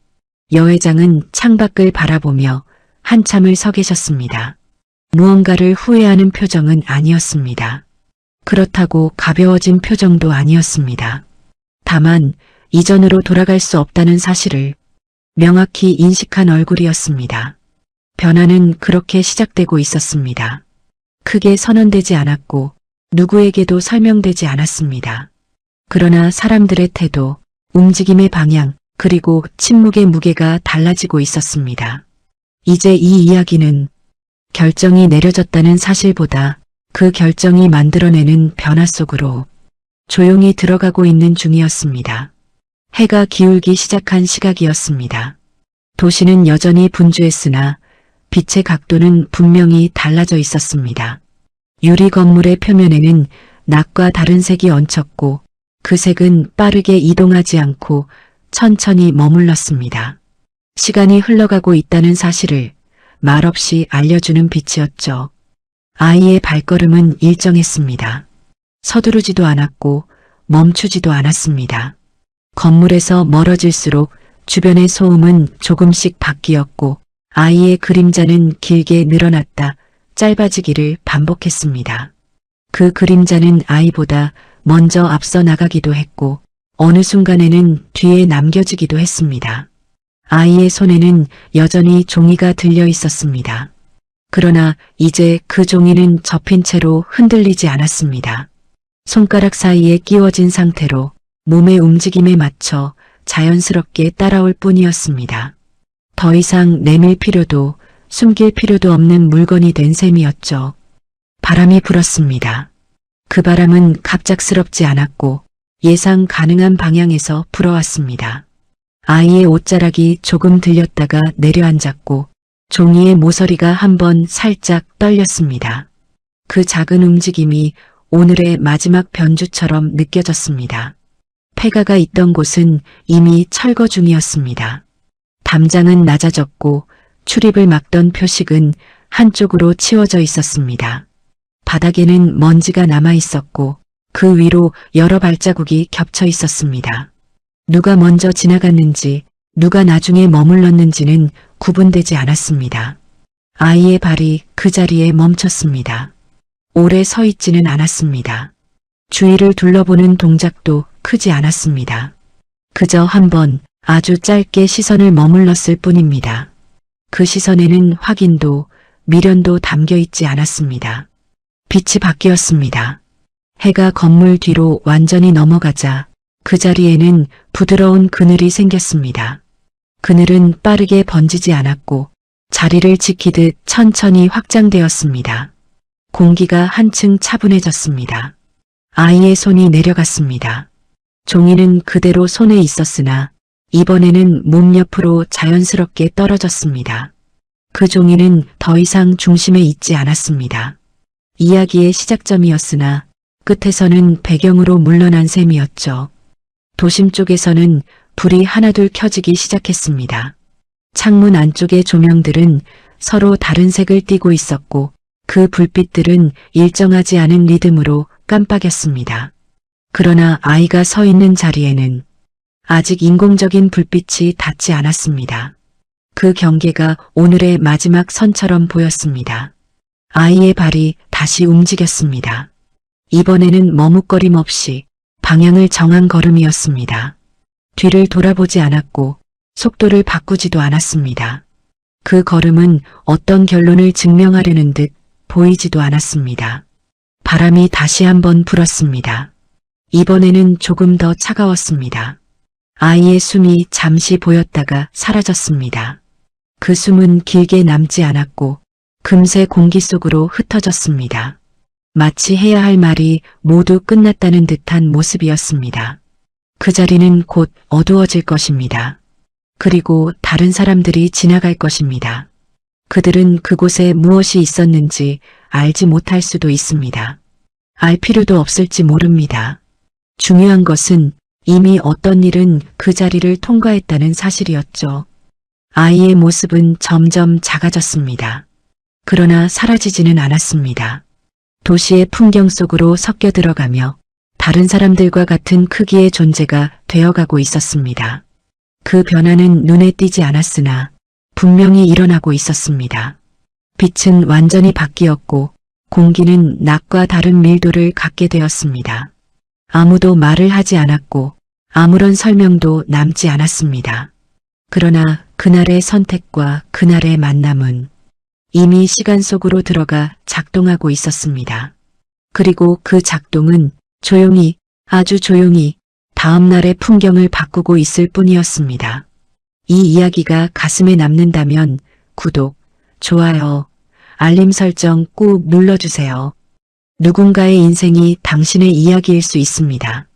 Speaker 2: 여 회장은 창밖을 바라보며 한참을 서 계셨습니다. 무언가를 후회하는 표정은 아니었습니다. 그렇다고 가벼워진 표정도 아니었습니다. 다만 이전으로 돌아갈 수 없다는 사실을 명확히 인식한 얼굴이었습니다. 변화는 그렇게 시작되고 있었습니다. 크게 선언되지 않았고 누구에게도 설명되지 않았습니다. 그러나 사람들의 태도, 움직임의 방향, 그리고 침묵의 무게가 달라지고 있었습니다. 이제 이 이야기는 결정이 내려졌다는 사실보다 그 결정이 만들어내는 변화 속으로 조용히 들어가고 있는 중이었습니다. 해가 기울기 시작한 시각이었습니다. 도시는 여전히 분주했으나 빛의 각도는 분명히 달라져 있었습니다. 유리 건물의 표면에는 낮과 다른 색이 얹혔고 그 색은 빠르게 이동하지 않고 천천히 머물렀습니다. 시간이 흘러가고 있다는 사실을 말없이 알려주는 빛이었죠. 아이의 발걸음은 일정했습니다. 서두르지도 않았고 멈추지도 않았습니다. 건물에서 멀어질수록 주변의 소음은 조금씩 바뀌었고 아이의 그림자는 길게 늘어났다 짧아지기를 반복했습니다. 그 그림자는 아이보다 먼저 앞서 나가기도 했고 어느 순간에는 뒤에 남겨지기도 했습니다. 아이의 손에는 여전히 종이가 들려 있었습니다. 그러나 이제 그 종이는 접힌 채로 흔들리지 않았습니다. 손가락 사이에 끼워진 상태로 몸의 움직임에 맞춰 자연스럽게 따라올 뿐이었습니다. 더 이상 내밀 필요도 숨길 필요도 없는 물건이 된 셈이었죠. 바람이 불었습니다. 그 바람은 갑작스럽지 않았고 예상 가능한 방향에서 불어왔습니다. 아이의 옷자락이 조금 들렸다가 내려앉았고 종이의 모서리가 한번 살짝 떨렸습니다. 그 작은 움직임이 오늘의 마지막 변주처럼 느껴졌습니다. 폐가가 있던 곳은 이미 철거 중이었습니다. 담장은 낮아졌고 출입을 막던 표식은 한쪽으로 치워져 있었습니다. 바닥에는 먼지가 남아 있었고 그 위로 여러 발자국이 겹쳐 있었습니다. 누가 먼저 지나갔는지 누가 나중에 머물렀는지는 구분되지 않았습니다. 아이의 발이 그 자리에 멈췄습니다. 오래 서 있지는 않았습니다. 주위를 둘러보는 동작도 크지 않았습니다. 그저 한번 아주 짧게 시선을 머물렀을 뿐입니다. 그 시선에는 확인도 미련도 담겨 있지 않았습니다. 빛이 바뀌었습니다. 해가 건물 뒤로 완전히 넘어가자 그 자리에는 부드러운 그늘이 생겼습니다. 그늘은 빠르게 번지지 않았고 자리를 지키듯 천천히 확장되었습니다. 공기가 한층 차분해졌습니다. 아이의 손이 내려갔습니다. 종이는 그대로 손에 있었으나 이번에는 몸 옆으로 자연스럽게 떨어졌습니다. 그 종이는 더 이상 중심에 있지 않았습니다. 이야기의 시작점이었으나 끝에서는 배경으로 물러난 셈이었죠. 도심 쪽에서는 불이 하나둘 켜지기 시작했습니다. 창문 안쪽의 조명들은 서로 다른 색을 띠고 있었고 그 불빛들은 일정하지 않은 리듬으로 깜빡였습니다. 그러나 아이가 서 있는 자리에는 아직 인공적인 불빛이 닿지 않았습니다. 그 경계가 오늘의 마지막 선처럼 보였습니다. 아이의 발이 다시 움직였습니다. 이번에는 머뭇거림 없이 방향을 정한 걸음이었습니다. 뒤를 돌아보지 않았고 속도를 바꾸지도 않았습니다. 그 걸음은 어떤 결론을 증명하려는 듯 보이지도 않았습니다. 바람이 다시 한번 불었습니다. 이번에는 조금 더 차가웠습니다. 아이의 숨이 잠시 보였다가 사라졌습니다. 그 숨은 길게 남지 않았고 금세 공기 속으로 흩어졌습니다. 마치 해야 할 말이 모두 끝났다는 듯한 모습이었습니다. 그 자리는 곧 어두워질 것입니다. 그리고 다른 사람들이 지나갈 것입니다. 그들은 그곳에 무엇이 있었는지 알지 못할 수도 있습니다. 알 필요도 없을지 모릅니다. 중요한 것은 이미 어떤 일은 그 자리를 통과했다는 사실이었죠. 아이의 모습은 점점 작아졌습니다. 그러나 사라지지는 않았습니다. 도시의 풍경 속으로 섞여 들어가며 다른 사람들과 같은 크기의 존재가 되어가고 있었습니다. 그 변화는 눈에 띄지 않았으나 분명히 일어나고 있었습니다. 빛은 완전히 바뀌었고 공기는 낮과 다른 밀도를 갖게 되었습니다. 아무도 말을 하지 않았고 아무런 설명도 남지 않았습니다. 그러나 그날의 선택과 그날의 만남은 이미 시간 속으로 들어가 작동하고 있었습니다. 그리고 그 작동은 조용히, 아주 조용히 다음 날의 풍경을 바꾸고 있을 뿐이었습니다. 이 이야기가 가슴에 남는다면 구독, 좋아요, 알림 설정 꾹 눌러주세요. 누군가의 인생이 당신의 이야기일 수 있습니다.